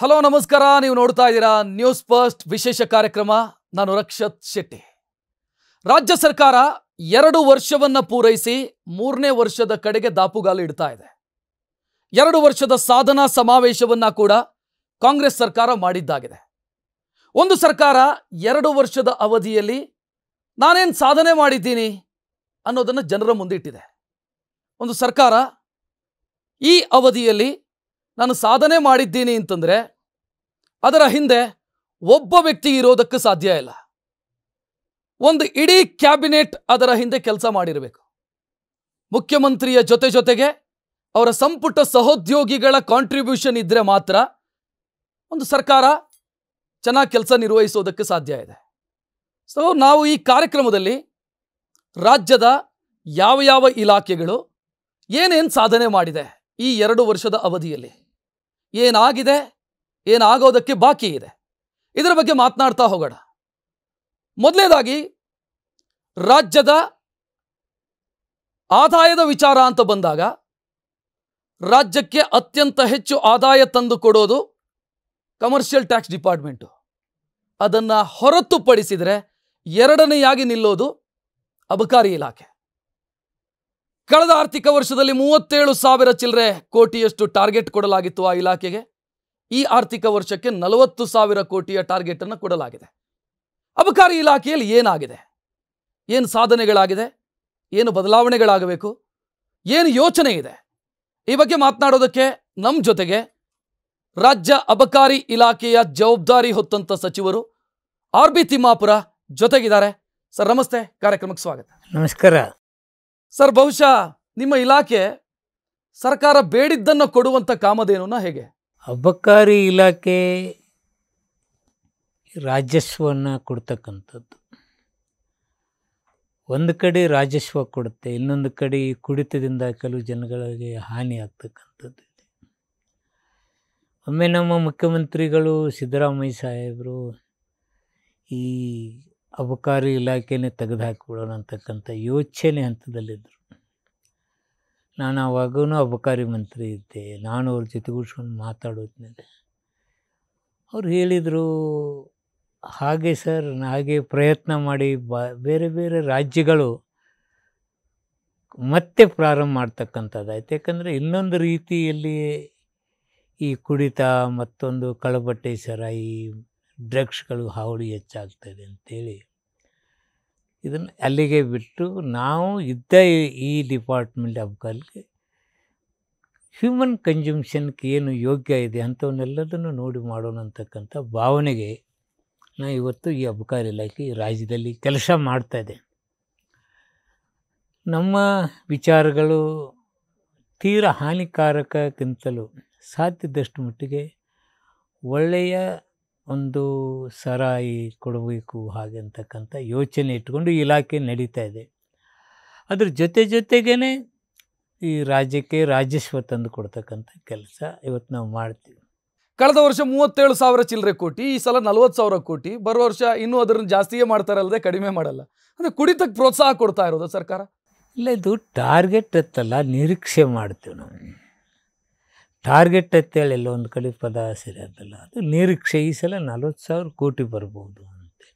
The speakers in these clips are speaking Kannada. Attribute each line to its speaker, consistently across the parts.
Speaker 1: ಹಲೋ ನಮಸ್ಕಾರ, ನೀವು ನೋಡ್ತಾ ಇದ್ದೀರಾ ನ್ಯೂಸ್ ಫಸ್ಟ್ ವಿಶೇಷ ಕಾರ್ಯಕ್ರಮ. ನಾನು ರಕ್ಷತ್ ಶೆಟ್ಟಿ. ರಾಜ್ಯ ಸರ್ಕಾರ 2 ವರ್ಷವನ್ನ ಪೂರೈಸಿ 3ನೇ ವರ್ಷದ ಕಡೆಗೆ ದಾಪುಗಾಲು ಇಡ್ತಾ ಇದೆ. 2 ವರ್ಷದ ಸಾಧನಾ ಸಮಾವೇಶವನ್ನ ಕೂಡ ಕಾಂಗ್ರೆಸ್ ಸರ್ಕಾರ ಮಾಡಿದ್ದಾಗಿದೆ. ಒಂದು ಸರ್ಕಾರ 2 ವರ್ಷದ ಅವಧಿಯಲ್ಲಿ ನಾನೇನು ಸಾಧನೆ ಮಾಡಿದ್ದೀನಿ ಅನ್ನೋದನ್ನ ಜನರ ಮುಂದೆ ಇಟ್ಟಿದೆ. ಒಂದು ಸರ್ಕಾರ ಈ ಅವಧಿಯಲ್ಲಿ ನಾನು ಸಾಧನೆ ಮಾಡಿದ್ದೀನಿ ಅಂತಂದ್ರೆ ಅದರ ಹಿಂದೆ ಒಬ್ಬ ವ್ಯಕ್ತಿ ಇರೋದಕ್ಕೆ ಸಾಧ್ಯ ಇಲ್ಲ. ಒಂದು ಇಡೀ ಕ್ಯಾಬಿನೆಟ್ ಅದರ ಹಿಂದೆ ಕೆಲಸ ಮಾಡಿರಬೇಕು. ಮುಖ್ಯಮಂತ್ರಿಯ ಜೊತೆಗೆ ಅವರ ಸಂಪುಟ ಸಹೋದ್ಯೋಗಿಗಳ ಕಾಂಟ್ರಿಬ್ಯೂಷನ್ ಇದ್ರೆ ಮಾತ್ರ ಒಂದು ಸರ್ಕಾರ ಚೆನ್ನಾಗಿ ಕೆಲಸ ನಿರ್ವಹಿಸೋದಕ್ಕೆ ಸಾಧ್ಯ ಇದೆ. ಸೊ ನಾವು ಈ ಕಾರ್ಯಕ್ರಮದಲ್ಲಿ ರಾಜ್ಯದ ಯಾವ ಇಲಾಖೆಗಳು ಏನೇನು ಸಾಧನೆ ಮಾಡಿದೆ ಈ 2 ವರ್ಷದ ಅವಧಿಯಲ್ಲಿ, ಏನಾಗಿದೆ, ಏನಾಗೋದಕ್ಕೆ ಬಾಕಿ ಇದೆ, ಇದರ ಬಗ್ಗೆ ಮಾತನಾಡ್ತಾ ಹೋಗೋಣ. ಮೊದಲನೇದಾಗಿ ರಾಜ್ಯದ ಆದಾಯದ ವಿಚಾರ ಅಂತ ಬಂದಾಗ ರಾಜ್ಯಕ್ಕೆ ಅತ್ಯಂತ ಹೆಚ್ಚು ಆದಾಯ ತಂದು ಕೊಡೋದು ಕಮರ್ಷಿಯಲ್ ಟ್ಯಾಕ್ಸ್ ಡಿಪಾರ್ಟ್ಮೆಂಟು. ಅದನ್ನು ಹೊರತುಪಡಿಸಿದರೆ ಎರಡನೆಯಾಗಿ ನಿಲ್ಲೋದು ಅಬಕಾರಿ ಇಲಾಖೆ. ಕಳೆದ ಆರ್ಥಿಕ ವರ್ಷದಲ್ಲಿ 37,000 ಚಿಲ್ಲರೆ ಕೋಟಿಯಷ್ಟು ಟಾರ್ಗೆಟ್ ಕೊಡಲಾಗಿತ್ತು ಆ ಇಲಾಖೆಗೆ. ಈ ಆರ್ಥಿಕ ವರ್ಷಕ್ಕೆ 40,000 ಕೋಟಿಯ ಟಾರ್ಗೆಟ್ ಅನ್ನು ಕೊಡಲಾಗಿದೆ. ಅಬಕಾರಿ ಇಲಾಖೆಯಲ್ಲಿ ಏನಾಗಿದೆ, ಏನು ಸಾಧನೆಗಳಾಗಿದೆ, ಏನು ಬದಲಾವಣೆಗಳಾಗಬೇಕು, ಏನು ಯೋಚನೆ ಇದೆ, ಈ ಬಗ್ಗೆ ಮಾತನಾಡೋದಕ್ಕೆ ನಮ್ಮ ಜೊತೆಗೆ ರಾಜ್ಯ ಅಬಕಾರಿ ಇಲಾಖೆಯ ಜವಾಬ್ದಾರಿ ಹೊತ್ತಂತ ಸಚಿವರು ಆರ್.ಬಿ. ತಿಮ್ಮಾಪುರ ಜೊತೆಗಿದ್ದಾರೆ. ಸರ್ ನಮಸ್ತೆ, ಕಾರ್ಯಕ್ರಮಕ್ಕೆ ಸ್ವಾಗತ.
Speaker 2: ನಮಸ್ಕಾರ
Speaker 1: ಸರ್, ಬಹುಶಃ ನಿಮ್ಮ ಇಲಾಖೆ ಸರ್ಕಾರ ಬೇಡಿದ್ದನ್ನು ಕೊಡುವಂಥ ಕಾಮಧೇನುನ ಹೇಗೆ?
Speaker 2: ಅಬಕಾರಿ ಇಲಾಖೆ ರಾಜಸ್ವವನ್ನು ಕೊಡ್ತಕ್ಕಂಥದ್ದು. ಒಂದು ಕಡೆ ರಾಜಸ್ವ ಕೊಡುತ್ತೆ, ಇನ್ನೊಂದು ಕಡೆ ಈ ಕುಡಿತದಿಂದ ಕೆಲವು ಜನಗಳಿಗೆ ಹಾನಿ ಆಗ್ತಕ್ಕಂಥದ್ದು ಇದೆ. ಒಮ್ಮೆ ನಮ್ಮ ಮುಖ್ಯಮಂತ್ರಿಗಳು ಸಿದ್ದರಾಮಯ್ಯ ಸಾಹೇಬರು ಈ ಅಬಕಾರಿ ಇಲಾಖೆನೇ ತೆಗೆದುಹಾಕಿಬಿಡೋಣ ಅಂತಕ್ಕಂಥ ಯೋಚನೆ ಹಂತದಲ್ಲಿದ್ದರು. ನಾನು ಆವಾಗೂ ಅಬಕಾರಿ ಮಂತ್ರಿ ಇದ್ದೆ. ನಾನು ಅವ್ರ ಜೊತೆಗೂಡ್ಸ್ಕೊಂಡು ಮಾತಾಡೋದ್ಮೇಲೆ ಅವ್ರು ಹೇಳಿದರು, ಹಾಗೆ ಸರ್, ಹಾಗೆ ಪ್ರಯತ್ನ ಮಾಡಿ ಬೇರೆ ಬೇರೆ ರಾಜ್ಯಗಳು ಮತ್ತೆ ಪ್ರಾರಂಭ ಮಾಡ್ತಕ್ಕಂಥದ್ದಾಯ್ತು. ಯಾಕಂದರೆ ಇನ್ನೊಂದು ರೀತಿಯಲ್ಲಿ ಈ ಕುಡಿತ, ಮತ್ತೊಂದು ಕಳಬಟ್ಟೆ ಸರಾಯಿ, ಡ್ರಗ್ಸ್ಗಳು ಹಾವಳಿ ಹೆಚ್ಚಾಗ್ತಾಯಿದೆ ಅಂತೇಳಿ ಇದನ್ನು ಅಲ್ಲಿಗೆ ಬಿಟ್ಟು ನಾವು ಇದ್ದ ಈ ಡಿಪಾರ್ಟ್ಮೆಂಟ್ ಅಬಕಾರಿಗೆ ಹ್ಯೂಮನ್ ಕನ್ಸಂಪ್ಷನ್ಗೆ ಏನು ಯೋಗ್ಯ ಇದೆ ಅಂಥವನ್ನೆಲ್ಲದನ್ನು ನೋಡಿ ಮಾಡೋಣ ಅಂತಕ್ಕಂಥ ಭಾವನೆಗೆ ನಾನು ಇವತ್ತು ಈ ಅಬಕಾರಿ ಇಲಾಖೆ ಈ ರಾಜ್ಯದಲ್ಲಿ ಕೆಲಸ ಮಾಡ್ತಾಯಿದೆ. ನಮ್ಮ ವಿಚಾರಗಳು ತೀರಾ ಹಾನಿಕಾರಕಕ್ಕಿಂತಲೂ ಸಾಧ್ಯದಷ್ಟು ಮಟ್ಟಿಗೆ ಒಳ್ಳೆಯ ಒಂದು ಸರಾಯಿ ಕೊಡಬೇಕು ಹಾಗೆ ಅಂತಕ್ಕಂಥ ಯೋಚನೆ ಇಟ್ಕೊಂಡು ಇಲಾಖೆ ನಡೀತಾ ಇದೆ. ಅದ್ರ ಜೊತೆಗೇ ಈ ರಾಜ್ಯಕ್ಕೆ ರಾಜಸ್ವ ತಂದು ಕೊಡ್ತಕ್ಕಂಥ ಕೆಲಸ ಇವತ್ತು ನಾವು ಮಾಡ್ತೀವಿ.
Speaker 1: ಕಳೆದ ವರ್ಷ 37,000 ಚಿಲ್ಲರೆ ಕೋಟಿ, ಈ ಸಲ 40,000 ಕೋಟಿ, ಬರೋ ವರ್ಷ ಇನ್ನೂ ಅದನ್ನು ಜಾಸ್ತಿಯೇ ಮಾಡ್ತಾರಲ್ಲದೆ ಕಡಿಮೆ ಮಾಡಲ್ಲ. ಅಂದರೆ ಕುಡಿತಕ್ಕೆ ಪ್ರೋತ್ಸಾಹ ಕೊಡ್ತಾ ಇರೋದು ಸರ್ಕಾರ?
Speaker 2: ಇಲ್ಲ, ಇದು ಟಾರ್ಗೆಟ್ ಎತ್ತಲ್ಲ, ನಿರೀಕ್ಷೆ ಮಾಡ್ತೀವಿ ನಾವು. ಟಾರ್ಗೆಟ್ ಅಂತೇಳಿ ಎಲ್ಲ ಒಂದು ಕಡೆ ಪದ ಸರಿಯಾದಲ್ಲ, ಅದು ನಿರೀಕ್ಷೆ. ಈ ಸಲ 40,000 ಕೋಟಿ ಬರ್ಬೋದು ಅಂತೇಳಿ.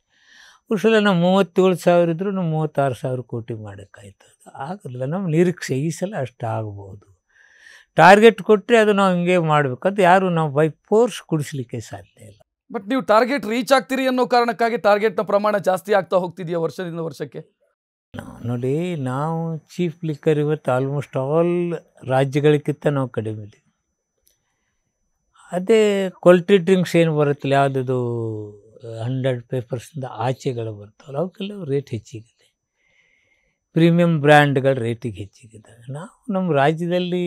Speaker 2: ಈ ಸಲ ನಾವು 37,000 ಇದ್ರೂ ನಾವು 36,000 ಕೋಟಿ ಮಾಡೋಕ್ಕಾಯ್ತು. ಅದು ಆಗೋದಿಲ್ಲ, ನಮ್ಮ ನಿರೀಕ್ಷೆ ಈ ಸಲ ಅಷ್ಟು ಆಗ್ಬೋದು. ಟಾರ್ಗೆಟ್ ಕೊಟ್ಟರೆ ಅದು ನಾವು ಹಿಂಗೆ ಮಾಡಬೇಕು, ಅದು ಯಾರು ನಾವು ಬೈ ಫೋರ್ಸ್ ಕುಡಿಸ್ಲಿಕ್ಕೆ ಸಾಧ್ಯ ಇಲ್ಲ.
Speaker 1: ಬಟ್ ನೀವು ಟಾರ್ಗೆಟ್ ರೀಚ್ ಆಗ್ತೀರಿ ಅನ್ನೋ ಕಾರಣಕ್ಕಾಗಿ ಟಾರ್ಗೆಟ್ನ ಪ್ರಮಾಣ ಜಾಸ್ತಿ ಆಗ್ತಾ ಹೋಗ್ತಿದೆಯಾ ವರ್ಷದಿಂದ ವರ್ಷಕ್ಕೆ?
Speaker 2: ನೋಡಿ, ನಾವು ಚೀಫ್ ಲಿಕ್ಕರ್ ಇವತ್ತು ಆಲ್ಮೋಸ್ಟ್ ಆಲ್ ರಾಜ್ಯಗಳಿಗಿಂತ ನಾವು ಕಡಿಮೆ ಇದ್ದೀವಿ. ಅದೇ ಕ್ವಾಲಿಟಿ ಡ್ರಿಂಕ್ಸ್ ಏನು ಬರುತ್ತಿಲ್ಲ, ಯಾವುದದು 100 ಪೇಪರ್ಸಿಂದ ಆಚೆಗಳು ಬರ್ತಾವಲ್ಲ, ಅವಕ್ಕೆಲ್ಲ ರೇಟ್ ಹೆಚ್ಚಿಗಿದೆ. ಪ್ರೀಮಿಯಂ ಬ್ರ್ಯಾಂಡ್ಗಳ ರೇಟಿಗೆ ಹೆಚ್ಚಿಗಿದೆ. ನಾವು ನಮ್ಮ ರಾಜ್ಯದಲ್ಲಿ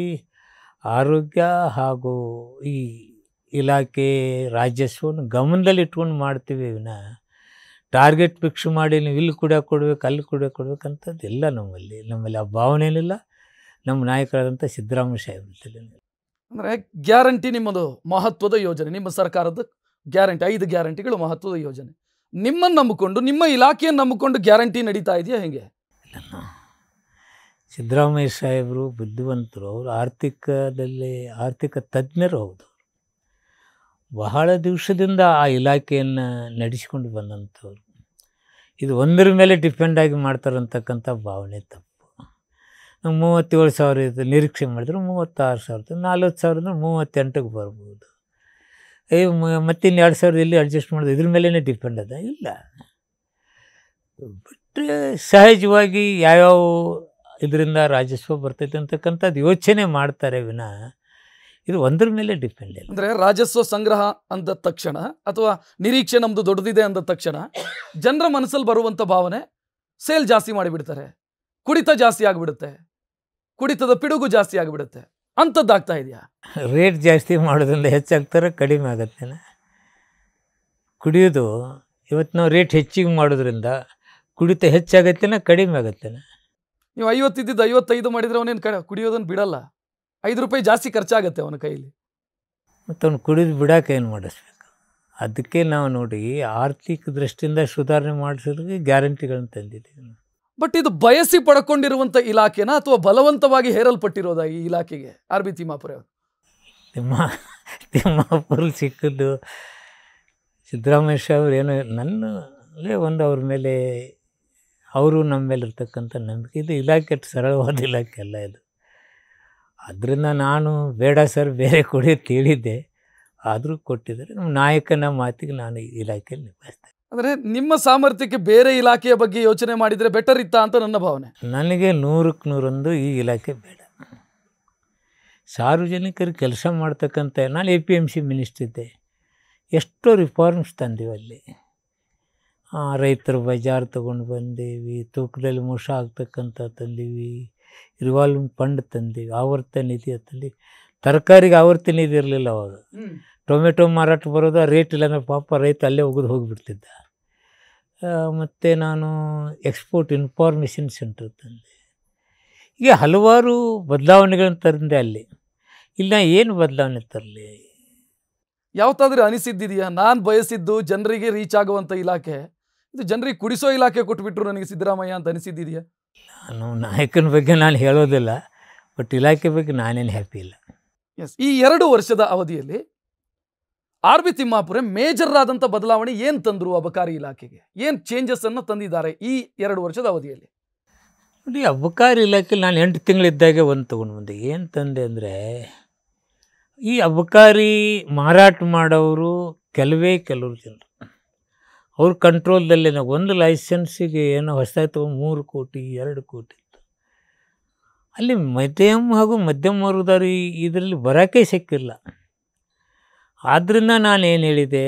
Speaker 2: ಆರೋಗ್ಯ ಹಾಗೂ ಈ ಇಲಾಖೆ ರಾಜಸ್ವವನ್ನು ಗಮನದಲ್ಲಿ ಇಟ್ಕೊಂಡು ಮಾಡ್ತೀವಿ ವಿನಃ ಟಾರ್ಗೆಟ್ ಫಿಕ್ಸ್ ಮಾಡಿ ನೀವು ಇಲ್ಲಿ ಕೂಡ ಕೊಡಬೇಕು, ಅಲ್ಲಿ ಕೂಡ ಕೊಡಬೇಕಂಥದ್ದು ಇಲ್ಲ. ನಮ್ಮಲ್ಲಿ ಆ ಭಾವನೆ ಏನಿಲ್ಲ. ನಮ್ಮ ನಾಯಕರಾದಂಥ ಸಿದ್ದರಾಮಯ್ಯ ಸಾಹೇಬ್ರಲ್ಲಿ
Speaker 1: ಅಂದರೆ ಗ್ಯಾರಂಟಿ ನಿಮ್ಮದು ಮಹತ್ವದ ಯೋಜನೆ, ನಿಮ್ಮ ಸರ್ಕಾರದ ಗ್ಯಾರಂಟಿ 5 ಗ್ಯಾರಂಟಿಗಳು ಮಹತ್ವದ ಯೋಜನೆ. ನಿಮ್ಮನ್ನು ನಂಬಿಕೊಂಡು, ನಿಮ್ಮ ಇಲಾಖೆಯನ್ನು ನಂಬಿಕೊಂಡು ಗ್ಯಾರಂಟಿ ನಡೀತಾ ಇದೆಯಾ ಹೇಗೆ?
Speaker 2: ಸಿದ್ದರಾಮಯ್ಯ ಸಾಹೇಬರು ಬುದ್ಧಿವಂತರು, ಅವರು ಆರ್ಥಿಕ ತಜ್ಞರು ಹೌದು. ಬಹಳ ದಿವಸದಿಂದ ಆ ಇಲಾಖೆಯನ್ನು ನಡೆಸಿಕೊಂಡು ಬಂದಂಥವ್ರು. ಇದು ಒಂದರ ಮೇಲೆ ಡಿಪೆಂಡ್ ಆಗಿ ಮಾಡ್ತಾರಂತಕ್ಕಂಥ ಭಾವನೆ ತಪ್ಪು. 37,000 ನಿರೀಕ್ಷೆ ಮಾಡಿದ್ರು 36,000, 40,000 38ಕ್ಕೆ ಬರ್ಬೋದು. ಮತ್ತಿನ್ನು 2,000 ಎಲ್ಲಿ ಅಡ್ಜಸ್ಟ್ ಮಾಡೋದು, ಇದ್ರ ಮೇಲೇ ಡಿಪೆಂಡ್ ಅದ ಇಲ್ಲ. ಬಟ್ ಸಹಜವಾಗಿ ಯಾವ್ಯಾವ ಇದರಿಂದ ರಾಜಸ್ವ ಬರ್ತೈತೆ ಅಂತಕ್ಕಂಥದ್ದು ಯೋಚನೆ ಮಾಡ್ತಾರೆ ವಿನಃ ಇದು ಒಂದ್ರ ಮೇಲೆ ಡಿಪೆಂಡ್ ಇಲ್ಲ.
Speaker 1: ಅಂದರೆ ರಾಜಸ್ವ ಸಂಗ್ರಹ ಅಂದ ತಕ್ಷಣ ಅಥವಾ ನಿರೀಕ್ಷೆ ನಮ್ಮದು ದೊಡ್ಡದಿದೆ ಅಂದ ತಕ್ಷಣ ಜನರ ಮನಸ್ಸಲ್ಲಿ ಬರುವಂಥ ಭಾವನೆ ಸೇಲ್ ಜಾಸ್ತಿ ಮಾಡಿಬಿಡ್ತಾರೆ, ಕುಡಿತ ಜಾಸ್ತಿ ಆಗಿಬಿಡುತ್ತೆ, ಕುಡಿತದ ಪಿಡುಗು ಜಾಸ್ತಿ ಆಗಿಬಿಡುತ್ತೆ ಅಂಥದ್ದಾಗ್ತಾ ಇದೆಯಾ?
Speaker 2: ರೇಟ್ ಜಾಸ್ತಿ ಮಾಡೋದ್ರಿಂದ ಹೆಚ್ಚಾಗ್ತಾರೆ, ಕಡಿಮೆ ಆಗತ್ತೇನ? ಕುಡಿಯೋದು ಇವತ್ತು ನಾವು ರೇಟ್ ಹೆಚ್ಚಿಗೆ ಮಾಡೋದ್ರಿಂದ ಕುಡಿತ ಹೆಚ್ಚಾಗತ್ತೇನ ಕಡಿಮೆ ಆಗತ್ತೇನ?
Speaker 1: ನೀವು 50 ಇದ್ದಿದ್ದು 55 ಮಾಡಿದರೆ ಅವನೇನು ಕುಡಿಯೋದನ್ನು ಬಿಡಲ್ಲ, 5 ರೂಪಾಯಿ ಜಾಸ್ತಿ ಖರ್ಚಾಗತ್ತೆ ಅವನ ಕೈಲಿ.
Speaker 2: ಮತ್ತು ಅವ್ನು ಕುಡಿದು ಬಿಡೋಕೆ ಏನು ಮಾಡಿಸ್ಬೇಕು? ಅದಕ್ಕೆ ನಾವು ನೋಡಿ ಆರ್ಥಿಕ ದೃಷ್ಟಿಯಿಂದ ಸುಧಾರಣೆ ಮಾಡಿಸೋದಕ್ಕೆ ಗ್ಯಾರಂಟಿಗಳನ್ನು ತಂದಿದ್ದೀವಿ.
Speaker 1: ಬಟ್ ಇದು ಬಯಸಿ ಪಡ್ಕೊಂಡಿರುವಂಥ ಇಲಾಖೆನ ಅಥವಾ ಬಲವಂತವಾಗಿ ಹೇರಲ್ಪಟ್ಟಿರೋದ ಈ ಇಲಾಖೆಗೆ RB ತಿಮ್ಮಾಪುರ ಅವರು?
Speaker 2: ತಿಮ್ಮಾಪುರ ಸಿಕ್ಕಿದ್ದು ಸಿದ್ದರಾಮಯ್ಯ ಅವರು ಏನೋ ನನ್ನಲ್ಲೇ ಒಂದು ಅವ್ರ ಮೇಲೆ ಅವರು ನಮ್ಮ ಮೇಲೆ ಇರ್ತಕ್ಕಂಥ ನಂಬಿಕೆ. ಇದು ಇಲಾಖೆ ಸರಳವಾದ ಇಲಾಖೆ ಅಲ್ಲ ಇದು. ಅದರಿಂದ ನಾನು ಬೇಡ ಸರ್ ಬೇರೆ ಕೊಡಿ ಅಂತ ಹೇಳಿದ್ದೆ, ಆದರೂ ಕೊಟ್ಟಿದ್ದಾರೆ. ನಮ್ಮ ನಾಯಕನ ಮಾತಿಗೆ ನಾನು ಇಲಾಖೆಯಲ್ಲಿ ನಿಭಾಯಿಸ್ತೇನೆ.
Speaker 1: ಅಂದರೆ ನಿಮ್ಮ ಸಾಮರ್ಥ್ಯಕ್ಕೆ ಬೇರೆ ಇಲಾಖೆಯ ಬಗ್ಗೆ ಯೋಚನೆ ಮಾಡಿದರೆ ಬೆಟರ್ ಇತ್ತಾ ಅಂತ ನನ್ನ ಭಾವನೆ.
Speaker 2: ನನಗೆ 100ಕ್ಕೆ 100 ಈ ಇಲಾಖೆ ಬೇಡ. ಸಾರ್ವಜನಿಕರಿಗೆ ಕೆಲಸ ಮಾಡ್ತಕ್ಕಂಥ ನಾನು APMC ಮಿನಿಸ್ಟ್ರ್ ಇದ್ದೆ, ಎಷ್ಟೋ ರಿಫಾರ್ಮ್ಸ್ ತಂದೀವಿ ಅಲ್ಲಿ. ರೈತರ ಬಜಾರ್ ತೊಗೊಂಡು ಬಂದೀವಿ, ತೂಕದಲ್ಲಿ ಮೋಸ ಆಗ್ತಕ್ಕಂಥ ತಂದೀವಿ, ರಿವಾಲ್ವಿಂಗ್ ಫಂಡ್ ತಂದೀವಿ, ಆವರ್ತ ನಿಧಿ ತಂದು. ತರಕಾರಿಗೆ ಆವರ್ತ ನಿಧಿ ಇರಲಿಲ್ಲ ಅವಾಗ. ಟೊಮೆಟೊ ಮಾರಾಟ ಬರೋದು, ಆ ರೇಟ್ ಇಲ್ಲ ಅಂದರೆ ಪಾಪ ರೈತ ಅಲ್ಲೇ ಒಗೆದು ಹೋಗಿಬಿಡ್ತಿದ್ದ. ಮತ್ತು ನಾನು ಎಕ್ಸ್ಪೋರ್ಟ್ ಇನ್ಫಾರ್ಮೇಷನ್ ಸೆಂಟರ್ ತಂದೆ. ಹೀಗೆ ಹಲವಾರು ಬದಲಾವಣೆಗಳನ್ನು ತಂದೆ ಅಲ್ಲಿ. ಇಲ್ಲ ಏನು ಬದಲಾವಣೆ ತರಲಿ?
Speaker 1: ಯಾವತ್ತಾದ್ರೂ ಅನಿಸಿದ್ದಿದೆಯಾ ನಾನು ಬಯಸಿದ್ದು ಜನರಿಗೆ ರೀಚ್ ಆಗುವಂಥ ಇಲಾಖೆ ಇದು ಜನರಿಗೆ ಕುಡಿಸೋ ಇಲಾಖೆ ಕೊಟ್ಬಿಟ್ರು ನನಗೆ ಸಿದ್ದರಾಮಯ್ಯ ಅಂತ ಅನಿಸಿದ್ದಿದೆಯಾ?
Speaker 2: ನಾನು ನಾಯಕನ ಬಗ್ಗೆ ನಾನು ಹೇಳೋದಿಲ್ಲ, ಬಟ್ ಇಲಾಖೆ ಬಗ್ಗೆ ನಾನೇನು ಹ್ಯಾಪಿ ಇಲ್ಲ.
Speaker 1: ಎಸ್, ಈ 2 ವರ್ಷದ ಅವಧಿಯಲ್ಲಿ RB ತಿಮ್ಮಾಪುರ ಮೇಜರ್ ಆದಂಥ ಬದಲಾವಣೆ ಏನು ತಂದರು ಅಬಕಾರಿ ಇಲಾಖೆಗೆ? ಏನು ಚೇಂಜಸ್ ಅನ್ನು ತಂದಿದ್ದಾರೆ ಈ 2 ವರ್ಷದ ಅವಧಿಯಲ್ಲಿ?
Speaker 2: ನೋಡಿ, ಅಬಕಾರಿ ಇಲಾಖೆಯಲ್ಲಿ ನಾನು 8 ತಿಂಗಳಿದ್ದಾಗೆ ಒಂದು ತೊಗೊಂಡು ಬಂದೆ. ಏನು ತಂದೆ ಅಂದರೆ, ಈ ಅಬಕಾರಿ ಮಾರಾಟ ಮಾಡೋರು ಕೆಲವರು ಜನರು ಅವ್ರ ಕಂಟ್ರೋಲ್ದಲ್ಲೇ. ನಾವು ಒಂದು ಲೈಸೆನ್ಸಿಗೆ ಏನೋ ಹೊಸದಾಗಿ ತೊಗೊಂಡು 3 ಕೋಟಿ 2 ಕೋಟಿ ಇತ್ತು. ಅಲ್ಲಿ ಮಧ್ಯಮ ವರ್ಗದವರು ಇದರಲ್ಲಿ ಬರೋಕ್ಕೆ ಸಿಕ್ಕಿಲ್ಲ. ಆದ್ದರಿಂದ ನಾನು ಏನು ಹೇಳಿದೆ,